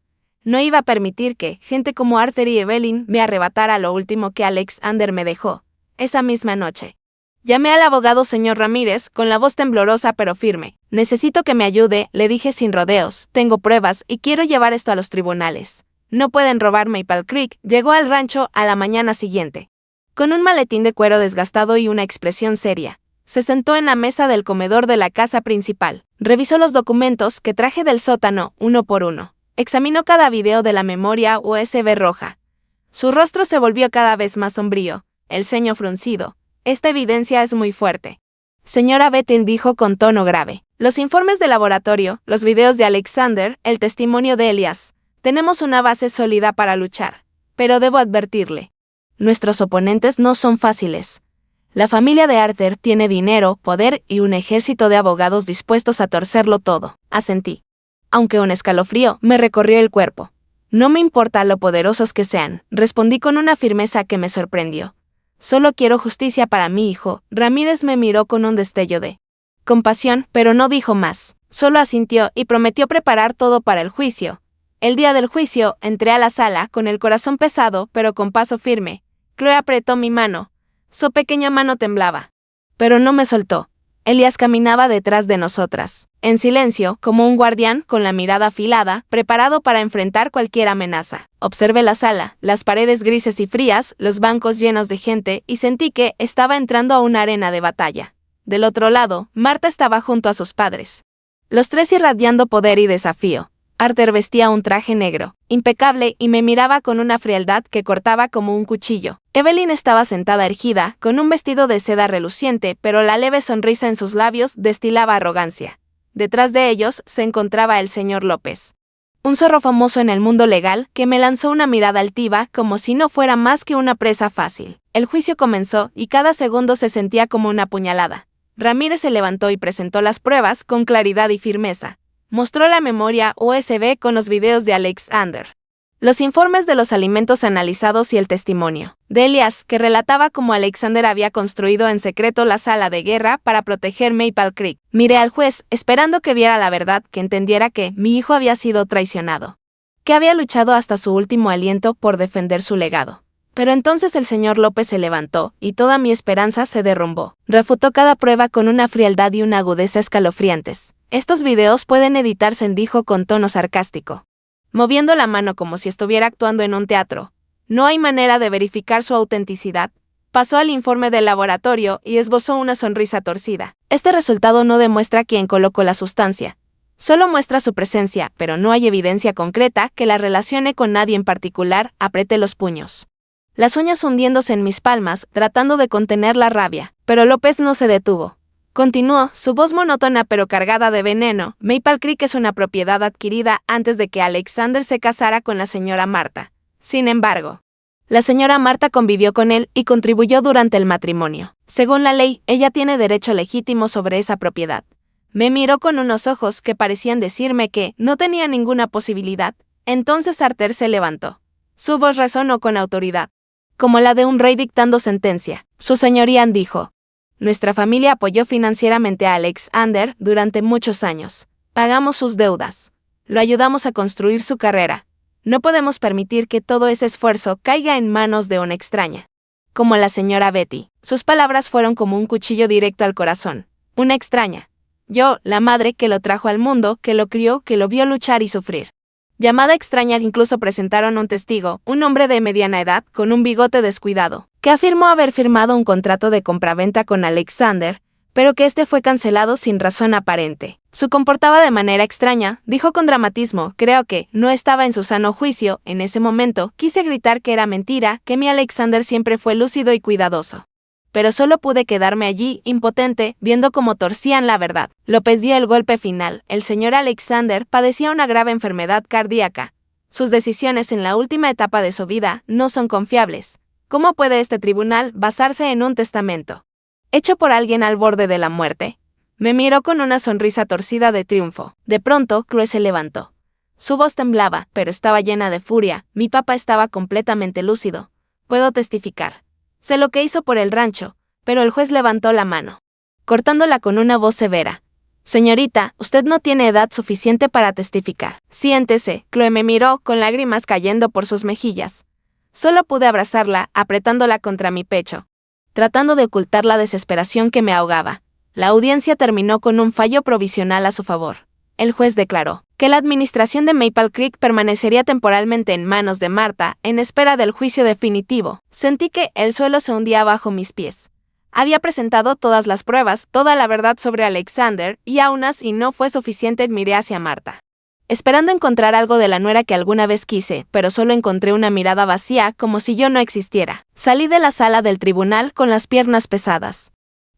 [SPEAKER 1] No iba a permitir que gente como Arthur y Evelyn me arrebatara lo último que Alexander me dejó. Esa misma noche. Llamé al abogado señor Ramírez, con la voz temblorosa pero firme. Necesito que me ayude, le dije sin rodeos. Tengo pruebas y quiero llevar esto a los tribunales. No pueden robar Maple Creek. Llegó al rancho a la mañana siguiente. Con un maletín de cuero desgastado y una expresión seria. Se sentó en la mesa del comedor de la casa principal. Revisó los documentos que traje del sótano, uno por uno. Examinó cada video de la memoria USB roja. Su rostro se volvió cada vez más sombrío, el ceño fruncido. Esta evidencia es muy fuerte. Señora Betty, dijo con tono grave. Los informes de laboratorio, los videos de Alexander, el testimonio de Elias. Tenemos una base sólida para luchar. Pero debo advertirle. Nuestros oponentes no son fáciles. La familia de Arthur tiene dinero, poder y un ejército de abogados dispuestos a torcerlo todo. Asentí. Aunque un escalofrío me recorrió el cuerpo. No me importa lo poderosos que sean, respondí con una firmeza que me sorprendió. Solo quiero justicia para mi hijo. Ramírez me miró con un destello de compasión, pero no dijo más. Solo asintió y prometió preparar todo para el juicio. El día del juicio, entré a la sala con el corazón pesado, pero con paso firme. Chloe apretó mi mano. Su pequeña mano temblaba. Pero no me soltó. Elias caminaba detrás de nosotras, en silencio, como un guardián con la mirada afilada, preparado para enfrentar cualquier amenaza. Observé la sala, las paredes grises y frías, los bancos llenos de gente, y sentí que estaba entrando a una arena de batalla. Del otro lado, Marta estaba junto a sus padres. Los tres irradiando poder y desafío. Arthur vestía un traje negro, impecable, y me miraba con una frialdad que cortaba como un cuchillo. Evelyn estaba sentada erguida, con un vestido de seda reluciente, pero la leve sonrisa en sus labios destilaba arrogancia. Detrás de ellos se encontraba el señor López. Un zorro famoso en el mundo legal que me lanzó una mirada altiva como si no fuera más que una presa fácil. El juicio comenzó y cada segundo se sentía como una puñalada. Ramírez se levantó y presentó las pruebas con claridad y firmeza. Mostró la memoria USB con los videos de Alexander, los informes de los alimentos analizados y el testimonio de Elias, que relataba cómo Alexander había construido en secreto la sala de guerra para proteger Maple Creek. Miré al juez, esperando que viera la verdad, que entendiera que mi hijo había sido traicionado, que había luchado hasta su último aliento por defender su legado. Pero entonces el señor López se levantó, y toda mi esperanza se derrumbó. Refutó cada prueba con una frialdad y una agudeza escalofriantes. Estos videos pueden editarse, dijo con tono sarcástico, moviendo la mano como si estuviera actuando en un teatro. No hay manera de verificar su autenticidad. Pasó al informe del laboratorio y esbozó una sonrisa torcida. Este resultado no demuestra quién colocó la sustancia. Solo muestra su presencia, pero no hay evidencia concreta que la relacione con nadie en particular. Apreté los puños, las uñas hundiéndose en mis palmas, tratando de contener la rabia. Pero López no se detuvo. Continuó, su voz monótona pero cargada de veneno. Maple Creek es una propiedad adquirida antes de que Alexander se casara con la señora Marta. Sin embargo, la señora Marta convivió con él y contribuyó durante el matrimonio. Según la ley, ella tiene derecho legítimo sobre esa propiedad. Me miró con unos ojos que parecían decirme que no tenía ninguna posibilidad. Entonces Arthur se levantó. Su voz resonó con autoridad, como la de un rey dictando sentencia. Su señoría, dijo. Nuestra familia apoyó financieramente a Alexander durante muchos años. Pagamos sus deudas. Lo ayudamos a construir su carrera. No podemos permitir que todo ese esfuerzo caiga en manos de una extraña, como la señora Betty. Sus palabras fueron como un cuchillo directo al corazón. Una extraña. Yo, la madre que lo trajo al mundo, que lo crió, que lo vio luchar y sufrir. Llamada extraña. Incluso presentaron un testigo, un hombre de mediana edad con un bigote descuidado, que afirmó haber firmado un contrato de compraventa con Alexander, pero que este fue cancelado sin razón aparente. Se comportaba de manera extraña, dijo con dramatismo. Creo que no estaba en su sano juicio. En ese momento quise gritar que era mentira, que mi Alexander siempre fue lúcido y cuidadoso. Pero solo pude quedarme allí, impotente, viendo cómo torcían la verdad. López dio el golpe final. El señor Alexander padecía una grave enfermedad cardíaca. Sus decisiones en la última etapa de su vida no son confiables. ¿Cómo puede este tribunal basarse en un testamento hecho por alguien al borde de la muerte? Me miró con una sonrisa torcida de triunfo. De pronto, Chloe se levantó. Su voz temblaba, pero estaba llena de furia. Mi papá estaba completamente lúcido. Puedo testificar. Sé lo que hizo por el rancho, pero el juez levantó la mano, cortándola con una voz severa. Señorita, usted no tiene edad suficiente para testificar. Siéntese. Chloe me miró con lágrimas cayendo por sus mejillas. Solo pude abrazarla, apretándola contra mi pecho, tratando de ocultar la desesperación que me ahogaba. La audiencia terminó con un fallo provisional a su favor. El juez declaró que la administración de Maple Creek permanecería temporalmente en manos de Martha en espera del juicio definitivo. Sentí que el suelo se hundía bajo mis pies. Había presentado todas las pruebas, toda la verdad sobre Alexander, y aún así no fue suficiente. Miré hacia Martha, esperando encontrar algo de la nuera que alguna vez quise, pero solo encontré una mirada vacía, como si yo no existiera. Salí de la sala del tribunal con las piernas pesadas,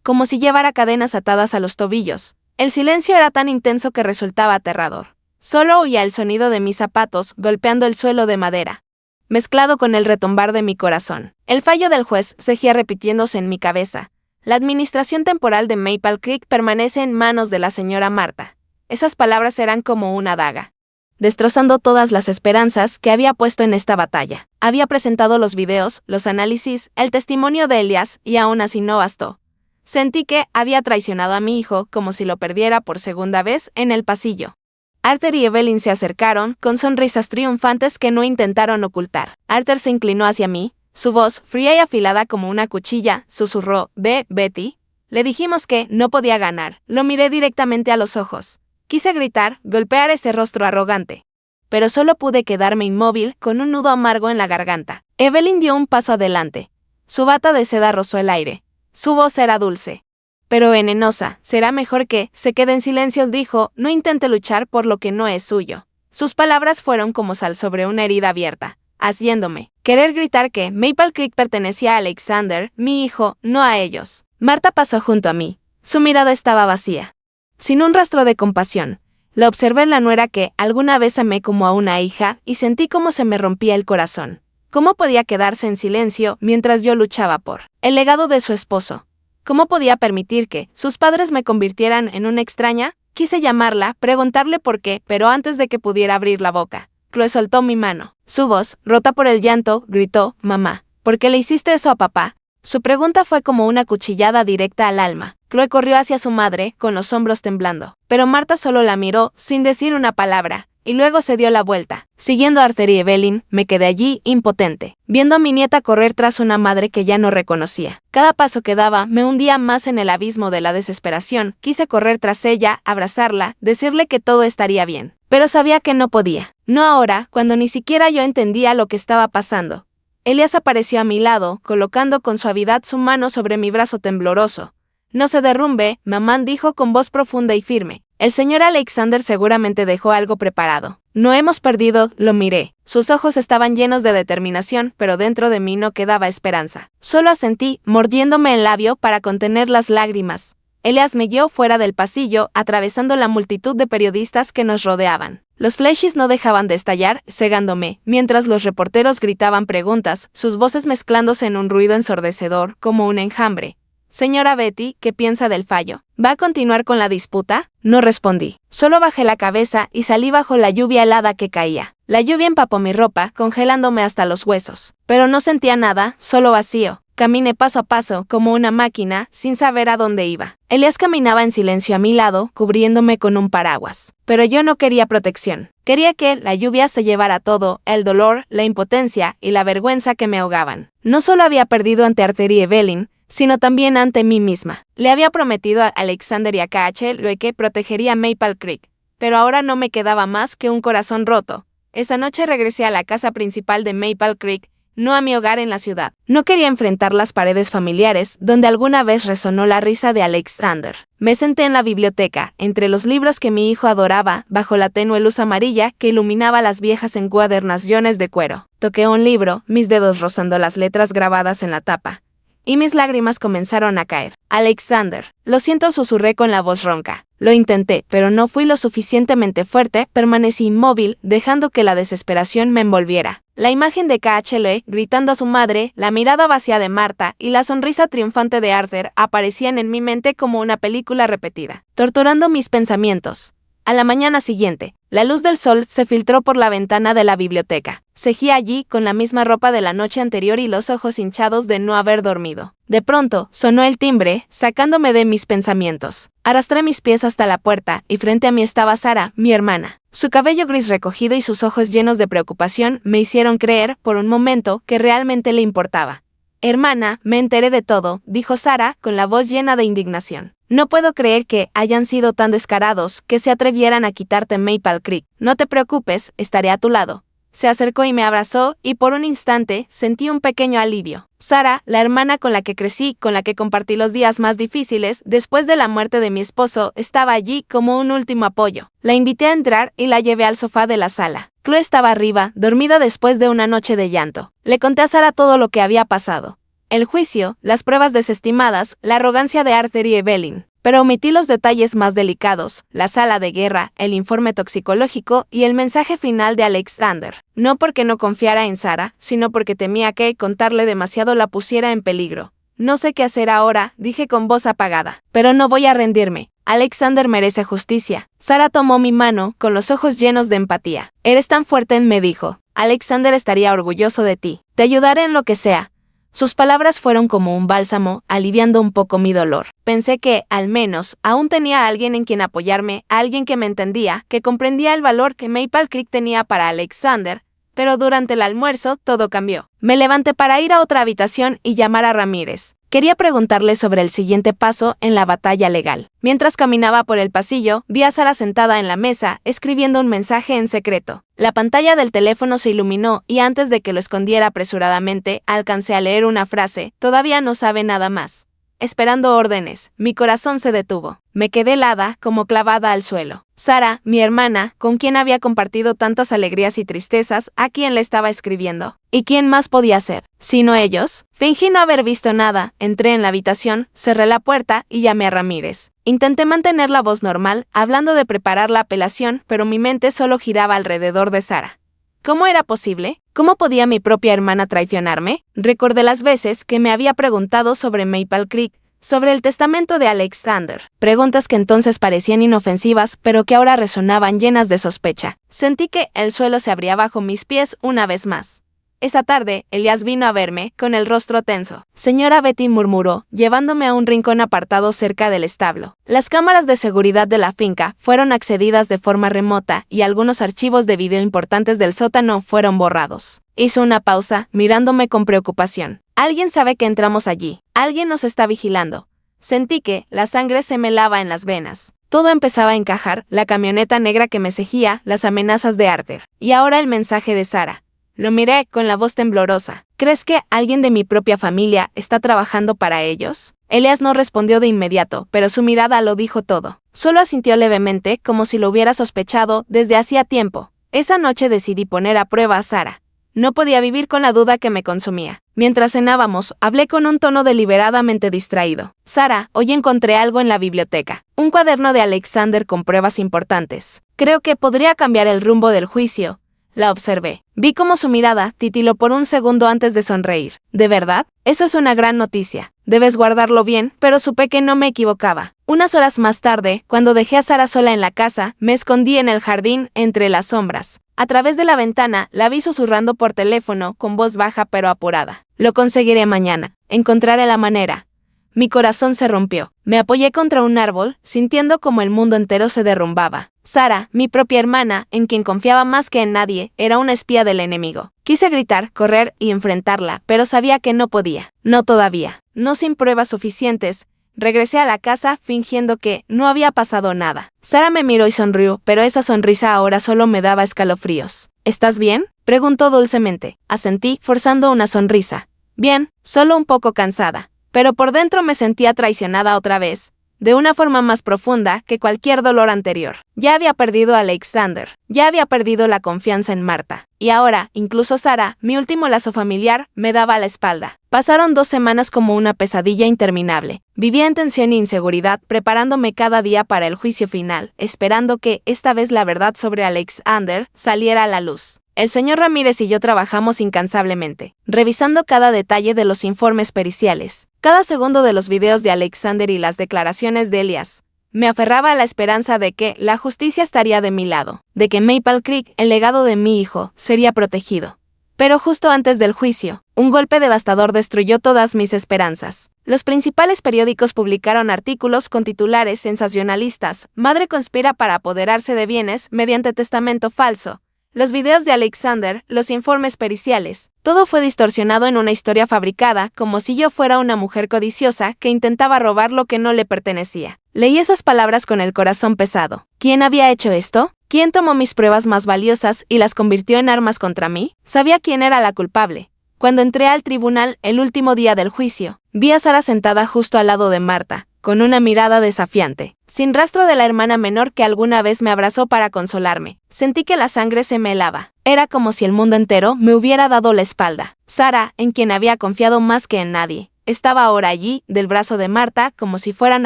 [SPEAKER 1] como si llevara cadenas atadas a los tobillos. El silencio era tan intenso que resultaba aterrador. Solo oía el sonido de mis zapatos golpeando el suelo de madera, mezclado con el retumbar de mi corazón. El fallo del juez seguía repitiéndose en mi cabeza. La administración temporal de Maple Creek permanece en manos de la señora Martha. Esas palabras eran como una daga, destrozando todas las esperanzas que había puesto en esta batalla. Había presentado los videos, los análisis, el testimonio de Elias, y aún así no bastó. Sentí que había traicionado a mi hijo, como si lo perdiera por segunda vez en el pasillo. Arthur y Evelyn se acercaron, con sonrisas triunfantes que no intentaron ocultar. Arthur se inclinó hacia mí, su voz, fría y afilada como una cuchilla, susurró: «Ve, Betty». Le dijimos que no podía ganar. Lo miré directamente a los ojos. Quise gritar, golpear ese rostro arrogante, pero solo pude quedarme inmóvil, con un nudo amargo en la garganta. Evelyn dio un paso adelante. Su bata de seda rozó el aire. Su voz era dulce, pero venenosa. «Será mejor que se quede en silencio», dijo. «No intente luchar por lo que no es suyo». Sus palabras fueron como sal sobre una herida abierta, haciéndome querer gritar que Maple Creek pertenecía a Alexander, mi hijo, no a ellos. Martha pasó junto a mí. Su mirada estaba vacía, sin un rastro de compasión. La observé en la nuera que alguna vez amé como a una hija, y sentí cómo se me rompía el corazón. ¿Cómo podía quedarse en silencio mientras yo luchaba por el legado de su esposo? ¿Cómo podía permitir que sus padres me convirtieran en una extraña? Quise llamarla, preguntarle por qué, pero antes de que pudiera abrir la boca, Chloe soltó mi mano. Su voz, rota por el llanto, gritó: «Mamá, ¿por qué le hiciste eso a papá?». Su pregunta fue como una cuchillada directa al alma. Chloe corrió hacia su madre, con los hombros temblando, pero Martha solo la miró, sin decir una palabra, y luego se dio la vuelta. Siguiendo a Arthur y Evelyn, me quedé allí, impotente, viendo a mi nieta correr tras una madre que ya no reconocía. Cada paso que daba me hundía más en el abismo de la desesperación. Quise correr tras ella, abrazarla, decirle que todo estaría bien, pero sabía que no podía. No ahora, cuando ni siquiera yo entendía lo que estaba pasando. Elias apareció a mi lado, colocando con suavidad su mano sobre mi brazo tembloroso. «No se derrumbe», mamá dijo con voz profunda y firme. «El señor Alexander seguramente dejó algo preparado». «No hemos perdido», lo miré. Sus ojos estaban llenos de determinación, pero dentro de mí no quedaba esperanza. Solo asentí, mordiéndome el labio para contener las lágrimas. Elias me guió fuera del pasillo, atravesando la multitud de periodistas que nos rodeaban. Los flashes no dejaban de estallar, cegándome, mientras los reporteros gritaban preguntas, sus voces mezclándose en un ruido ensordecedor, como un enjambre. «Señora Betty, ¿qué piensa del fallo? ¿Va a continuar con la disputa?». No respondí. Solo bajé la cabeza y salí bajo la lluvia helada que caía. La lluvia empapó mi ropa, congelándome hasta los huesos. Pero no sentía nada, solo vacío. Caminé paso a paso, como una máquina, sin saber a dónde iba. Elias caminaba en silencio a mi lado, cubriéndome con un paraguas. Pero yo no quería protección. Quería que la lluvia se llevara todo, el dolor, la impotencia y la vergüenza que me ahogaban. No solo había perdido ante Arthur y Evelyn, sino también ante mí misma. Le había prometido a Alexander y a Chloe que protegería Maple Creek, pero ahora no me quedaba más que un corazón roto. Esa noche regresé a la casa principal de Maple Creek, no a mi hogar en la ciudad. No quería enfrentar las paredes familiares, donde alguna vez resonó la risa de Alexander. Me senté en la biblioteca, entre los libros que mi hijo adoraba, bajo la tenue luz amarilla que iluminaba las viejas encuadernaciones de cuero. Toqué un libro, mis dedos rozando las letras grabadas en la tapa, y mis lágrimas comenzaron a caer. «Alexander». «Lo siento», susurré con la voz ronca. Lo intenté, pero no fui lo suficientemente fuerte. Permanecí inmóvil, dejando que la desesperación me envolviera. La imagen de Chloe gritando a su madre, la mirada vacía de Marta y la sonrisa triunfante de Arthur aparecían en mi mente como una película repetida, torturando mis pensamientos. A la mañana siguiente, la luz del sol se filtró por la ventana de la biblioteca. Seguía allí con la misma ropa de la noche anterior y los ojos hinchados de no haber dormido. De pronto, sonó el timbre, sacándome de mis pensamientos. Arrastré mis pies hasta la puerta y frente a mí estaba Sara, mi hermana. Su cabello gris recogido y sus ojos llenos de preocupación me hicieron creer, por un momento, que realmente le importaba. Hermana, me enteré de todo, dijo Sara, con la voz llena de indignación. No puedo creer que hayan sido tan descarados que se atrevieran a quitarte Maple Creek. No te preocupes, estaré a tu lado. Se acercó y me abrazó, y por un instante sentí un pequeño alivio. Sara, la hermana con la que crecí, con la que compartí los días más difíciles, después de la muerte de mi esposo, estaba allí como un último apoyo. La invité a entrar y la llevé al sofá de la sala. Chloe estaba arriba, dormida después de una noche de llanto. Le conté a Sara todo lo que había pasado. El juicio, las pruebas desestimadas, la arrogancia de Arthur y Evelyn. Pero omití los detalles más delicados, la sala de guerra, el informe toxicológico y el mensaje final de Alexander. No porque no confiara en Sara, sino porque temía que contarle demasiado la pusiera en peligro. No sé qué hacer ahora, dije con voz apagada. Pero no voy a rendirme. Alexander merece justicia. Sara tomó mi mano, con los ojos llenos de empatía. Eres tan fuerte, me dijo. Alexander estaría orgulloso de ti. Te ayudaré en lo que sea. Sus palabras fueron como un bálsamo, aliviando un poco mi dolor. Pensé que, al menos, aún tenía a alguien en quien apoyarme, a alguien que me entendía, que comprendía el valor que Maple Creek tenía para Alexander, pero durante el almuerzo todo cambió. Me levanté para ir a otra habitación y llamar a Ramírez. Quería preguntarle sobre el siguiente paso en la batalla legal. Mientras caminaba por el pasillo, vi a Sara sentada en la mesa, escribiendo un mensaje en secreto. La pantalla del teléfono se iluminó y antes de que lo escondiera apresuradamente, alcancé a leer una frase: todavía no sabe nada más. Esperando órdenes, mi corazón se detuvo. Me quedé helada, como clavada al suelo. Sara, mi hermana, con quien había compartido tantas alegrías y tristezas, a quien le estaba escribiendo. ¿Y quién más podía ser? ¿Sino ellos? Fingí no haber visto nada, entré en la habitación, cerré la puerta y llamé a Ramírez. Intenté mantener la voz normal, hablando de preparar la apelación, pero mi mente solo giraba alrededor de Sara. ¿Cómo era posible? ¿Cómo podía mi propia hermana traicionarme? Recordé las veces que me había preguntado sobre Maple Creek, sobre el testamento de Alexander. Preguntas que entonces parecían inofensivas, pero que ahora resonaban llenas de sospecha. Sentí que el suelo se abría bajo mis pies una vez más. Esa tarde, Elias vino a verme, con el rostro tenso. Señora Betty, murmuró, llevándome a un rincón apartado cerca del establo. Las cámaras de seguridad de la finca fueron accedidas de forma remota y algunos archivos de video importantes del sótano fueron borrados. Hizo una pausa, mirándome con preocupación. Alguien sabe que entramos allí. Alguien nos está vigilando. Sentí que la sangre se me helaba en las venas. Todo empezaba a encajar, la camioneta negra que me seguía, las amenazas de Arthur. Y ahora el mensaje de Sara. Lo miré con la voz temblorosa. ¿Crees que alguien de mi propia familia está trabajando para ellos? Elias no respondió de inmediato, pero su mirada lo dijo todo. Solo asintió levemente, como si lo hubiera sospechado desde hacía tiempo. Esa noche decidí poner a prueba a Sara. No podía vivir con la duda que me consumía. Mientras cenábamos, hablé con un tono deliberadamente distraído. Sara, hoy encontré algo en la biblioteca. Un cuaderno de Alexander con pruebas importantes. Creo que podría cambiar el rumbo del juicio. La observé. Vi cómo su mirada titiló por un segundo antes de sonreír. ¿De verdad? Eso es una gran noticia. Debes guardarlo bien, pero supe que no me equivocaba. Unas horas más tarde, cuando dejé a Sara sola en la casa, me escondí en el jardín, entre las sombras. A través de la ventana, la vi susurrando por teléfono, con voz baja pero apurada. Lo conseguiré mañana. Encontraré la manera. Mi corazón se rompió. Me apoyé contra un árbol, sintiendo como el mundo entero se derrumbaba. Sara, mi propia hermana, en quien confiaba más que en nadie, era una espía del enemigo. Quise gritar, correr y enfrentarla, pero sabía que no podía. No todavía. No sin pruebas suficientes. Regresé a la casa fingiendo que no había pasado nada. Sara me miró y sonrió, pero esa sonrisa ahora solo me daba escalofríos. ¿Estás bien?, preguntó dulcemente. Asentí, forzando una sonrisa. Bien, solo un poco cansada. Pero por dentro me sentía traicionada otra vez, de una forma más profunda que cualquier dolor anterior. Ya había perdido a Alexander, ya había perdido la confianza en Marta. Y ahora, incluso Sara, mi último lazo familiar, me daba la espalda. Pasaron 2 semanas como una pesadilla interminable. Vivía en tensión e inseguridad, preparándome cada día para el juicio final, esperando que, esta vez la verdad sobre Alexander, saliera a la luz. El señor Ramírez y yo trabajamos incansablemente, revisando cada detalle de los informes periciales, cada segundo de los videos de Alexander y las declaraciones de Elias. Me aferraba a la esperanza de que la justicia estaría de mi lado, de que Maple Creek, el legado de mi hijo, sería protegido. Pero justo antes del juicio, un golpe devastador destruyó todas mis esperanzas. Los principales periódicos publicaron artículos con titulares sensacionalistas: Madre conspira para apoderarse de bienes mediante testamento falso. Los videos de Alexander, los informes periciales, todo fue distorsionado en una historia fabricada como si yo fuera una mujer codiciosa que intentaba robar lo que no le pertenecía. Leí esas palabras con el corazón pesado. ¿Quién había hecho esto? ¿Quién tomó mis pruebas más valiosas y las convirtió en armas contra mí? Sabía quién era la culpable. Cuando entré al tribunal el último día del juicio, vi a Sara sentada justo al lado de Marta, con una mirada desafiante, sin rastro de la hermana menor que alguna vez me abrazó para consolarme. Sentí que la sangre se me helaba. Era como si el mundo entero me hubiera dado la espalda. Sara, en quien había confiado más que en nadie, estaba ahora allí, del brazo de Marta, como si fueran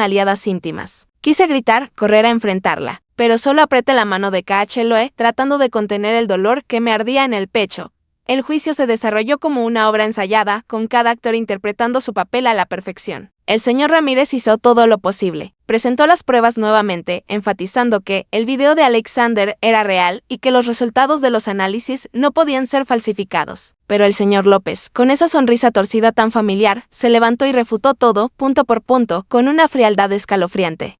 [SPEAKER 1] aliadas íntimas. Quise gritar, correr a enfrentarla, pero solo apreté la mano de Cacheloe, tratando de contener el dolor que me ardía en el pecho. El juicio se desarrolló como una obra ensayada, con cada actor interpretando su papel a la perfección. El señor Ramírez hizo todo lo posible. Presentó las pruebas nuevamente, enfatizando que el video de Alexander era real y que los resultados de los análisis no podían ser falsificados. Pero el señor López, con esa sonrisa torcida tan familiar, se levantó y refutó todo, punto por punto, con una frialdad escalofriante.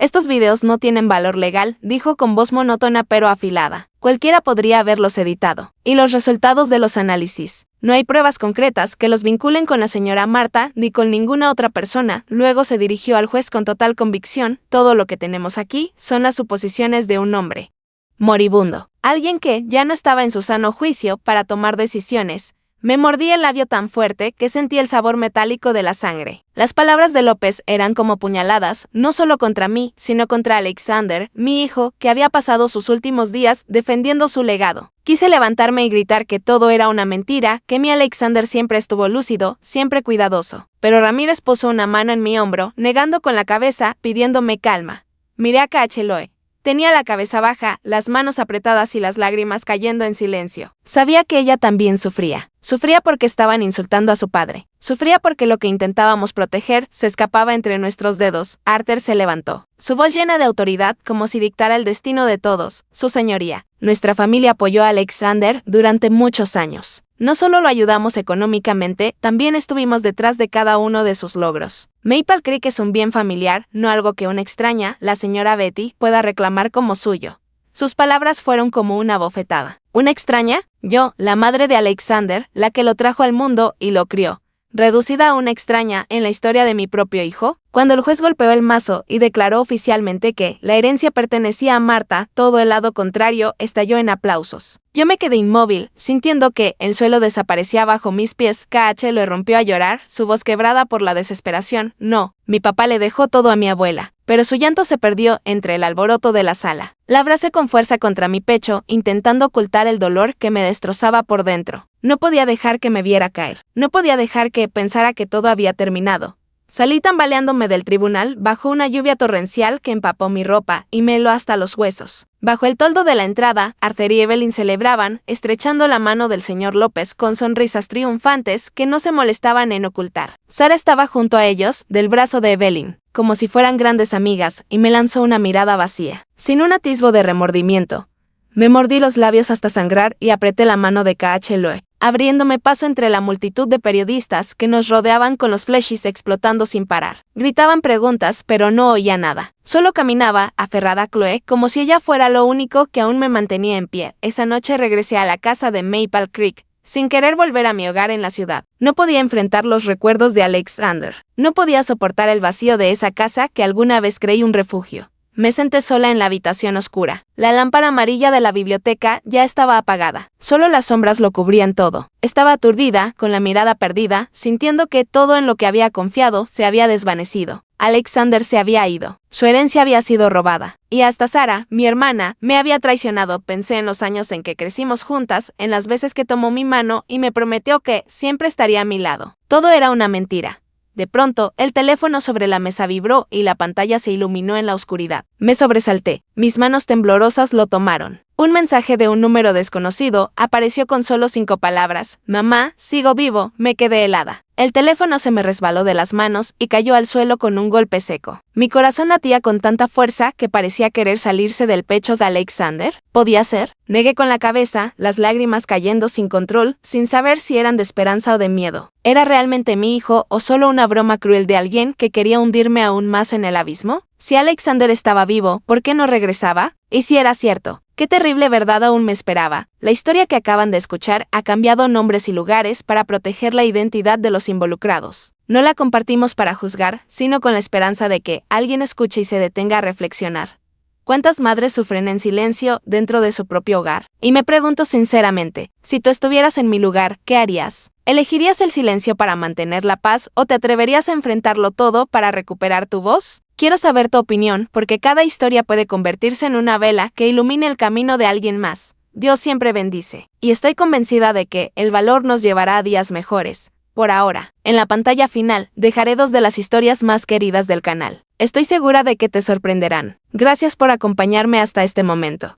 [SPEAKER 1] Estos videos no tienen valor legal, dijo con voz monótona pero afilada. Cualquiera podría haberlos editado. Y los resultados de los análisis. No hay pruebas concretas que los vinculen con la señora Marta ni con ninguna otra persona. Luego se dirigió al juez con total convicción. Todo lo que tenemos aquí son las suposiciones de un hombre moribundo. Alguien que ya no estaba en su sano juicio para tomar decisiones. Me mordí el labio tan fuerte que sentí el sabor metálico de la sangre. Las palabras de López eran como puñaladas, no solo contra mí, sino contra Alexander, mi hijo, que había pasado sus últimos días defendiendo su legado. Quise levantarme y gritar que todo era una mentira, que mi Alexander siempre estuvo lúcido, siempre cuidadoso. Pero Ramírez puso una mano en mi hombro, negando con la cabeza, pidiéndome calma. Miré a Cacheloe. Tenía la cabeza baja, las manos apretadas y las lágrimas cayendo en silencio. Sabía que ella también sufría. Sufría porque estaban insultando a su padre. Sufría porque lo que intentábamos proteger se escapaba entre nuestros dedos. Arthur se levantó. Su voz llena de autoridad, como si dictara el destino de todos. Su señoría. Nuestra familia apoyó a Alexander durante muchos años. No solo lo ayudamos económicamente, también estuvimos detrás de cada uno de sus logros. Maple Creek es un bien familiar, no algo que una extraña, la señora Betty, pueda reclamar como suyo. Sus palabras fueron como una bofetada. ¿Una extraña? Yo, la madre de Alexander, la que lo trajo al mundo y lo crió. ¿Reducida a una extraña en la historia de mi propio hijo? Cuando el juez golpeó el mazo y declaró oficialmente que la herencia pertenecía a Marta, todo el lado contrario estalló en aplausos. Yo me quedé inmóvil, sintiendo que el suelo desaparecía bajo mis pies. KH lo rompió a llorar, su voz quebrada por la desesperación. No, mi papá le dejó todo a mi abuela, pero su llanto se perdió entre el alboroto de la sala. La abracé con fuerza contra mi pecho, intentando ocultar el dolor que me destrozaba por dentro. No podía dejar que me viera caer. No podía dejar que pensara que todo había terminado. Salí tambaleándome del tribunal bajo una lluvia torrencial que empapó mi ropa y me heló hasta los huesos. Bajo el toldo de la entrada, Arthur y Evelyn celebraban, estrechando la mano del señor López con sonrisas triunfantes que no se molestaban en ocultar. Sara estaba junto a ellos, del brazo de Evelyn, como si fueran grandes amigas, y me lanzó una mirada vacía, sin un atisbo de remordimiento. Me mordí los labios hasta sangrar y apreté la mano de Cacheloe, abriéndome paso entre la multitud de periodistas que nos rodeaban con los flashes explotando sin parar. Gritaban preguntas, pero no oía nada. Solo caminaba, aferrada a Chloe, como si ella fuera lo único que aún me mantenía en pie. Esa noche regresé a la casa de Maple Creek, sin querer volver a mi hogar en la ciudad. No podía enfrentar los recuerdos de Alexander. No podía soportar el vacío de esa casa que alguna vez creí un refugio. Me senté sola en la habitación oscura. La lámpara amarilla de la biblioteca ya estaba apagada. Solo las sombras lo cubrían todo. Estaba aturdida, con la mirada perdida, sintiendo que todo en lo que había confiado se había desvanecido. Alexander se había ido. Su herencia había sido robada. Y hasta Sara, mi hermana, me había traicionado. Pensé en los años en que crecimos juntas, en las veces que tomó mi mano y me prometió que siempre estaría a mi lado. Todo era una mentira. De pronto, el teléfono sobre la mesa vibró y la pantalla se iluminó en la oscuridad. Me sobresalté. Mis manos temblorosas lo tomaron. Un mensaje de un número desconocido apareció con solo 5 palabras. Mamá, sigo vivo, me quedé helada. El teléfono se me resbaló de las manos y cayó al suelo con un golpe seco. Mi corazón latía con tanta fuerza que parecía querer salirse del pecho de Alexander. ¿Podía ser? Negué con la cabeza, las lágrimas cayendo sin control, sin saber si eran de esperanza o de miedo. ¿Era realmente mi hijo o solo una broma cruel de alguien que quería hundirme aún más en el abismo? Si Alexander estaba vivo, ¿por qué no regresaba? Y si era cierto, qué terrible verdad aún me esperaba. La historia que acaban de escuchar ha cambiado nombres y lugares para proteger la identidad de los involucrados. No la compartimos para juzgar, sino con la esperanza de que alguien escuche y se detenga a reflexionar. ¿Cuántas madres sufren en silencio dentro de su propio hogar? Y me pregunto sinceramente, si tú estuvieras en mi lugar, ¿qué harías? ¿Elegirías el silencio para mantener la paz o te atreverías a enfrentarlo todo para recuperar tu voz? Quiero saber tu opinión porque cada historia puede convertirse en una vela que ilumine el camino de alguien más. Dios siempre bendice. Y estoy convencida de que el valor nos llevará a días mejores. Por ahora, en la pantalla final, dejaré 2 de las historias más queridas del canal. Estoy segura de que te sorprenderán. Gracias por acompañarme hasta este momento.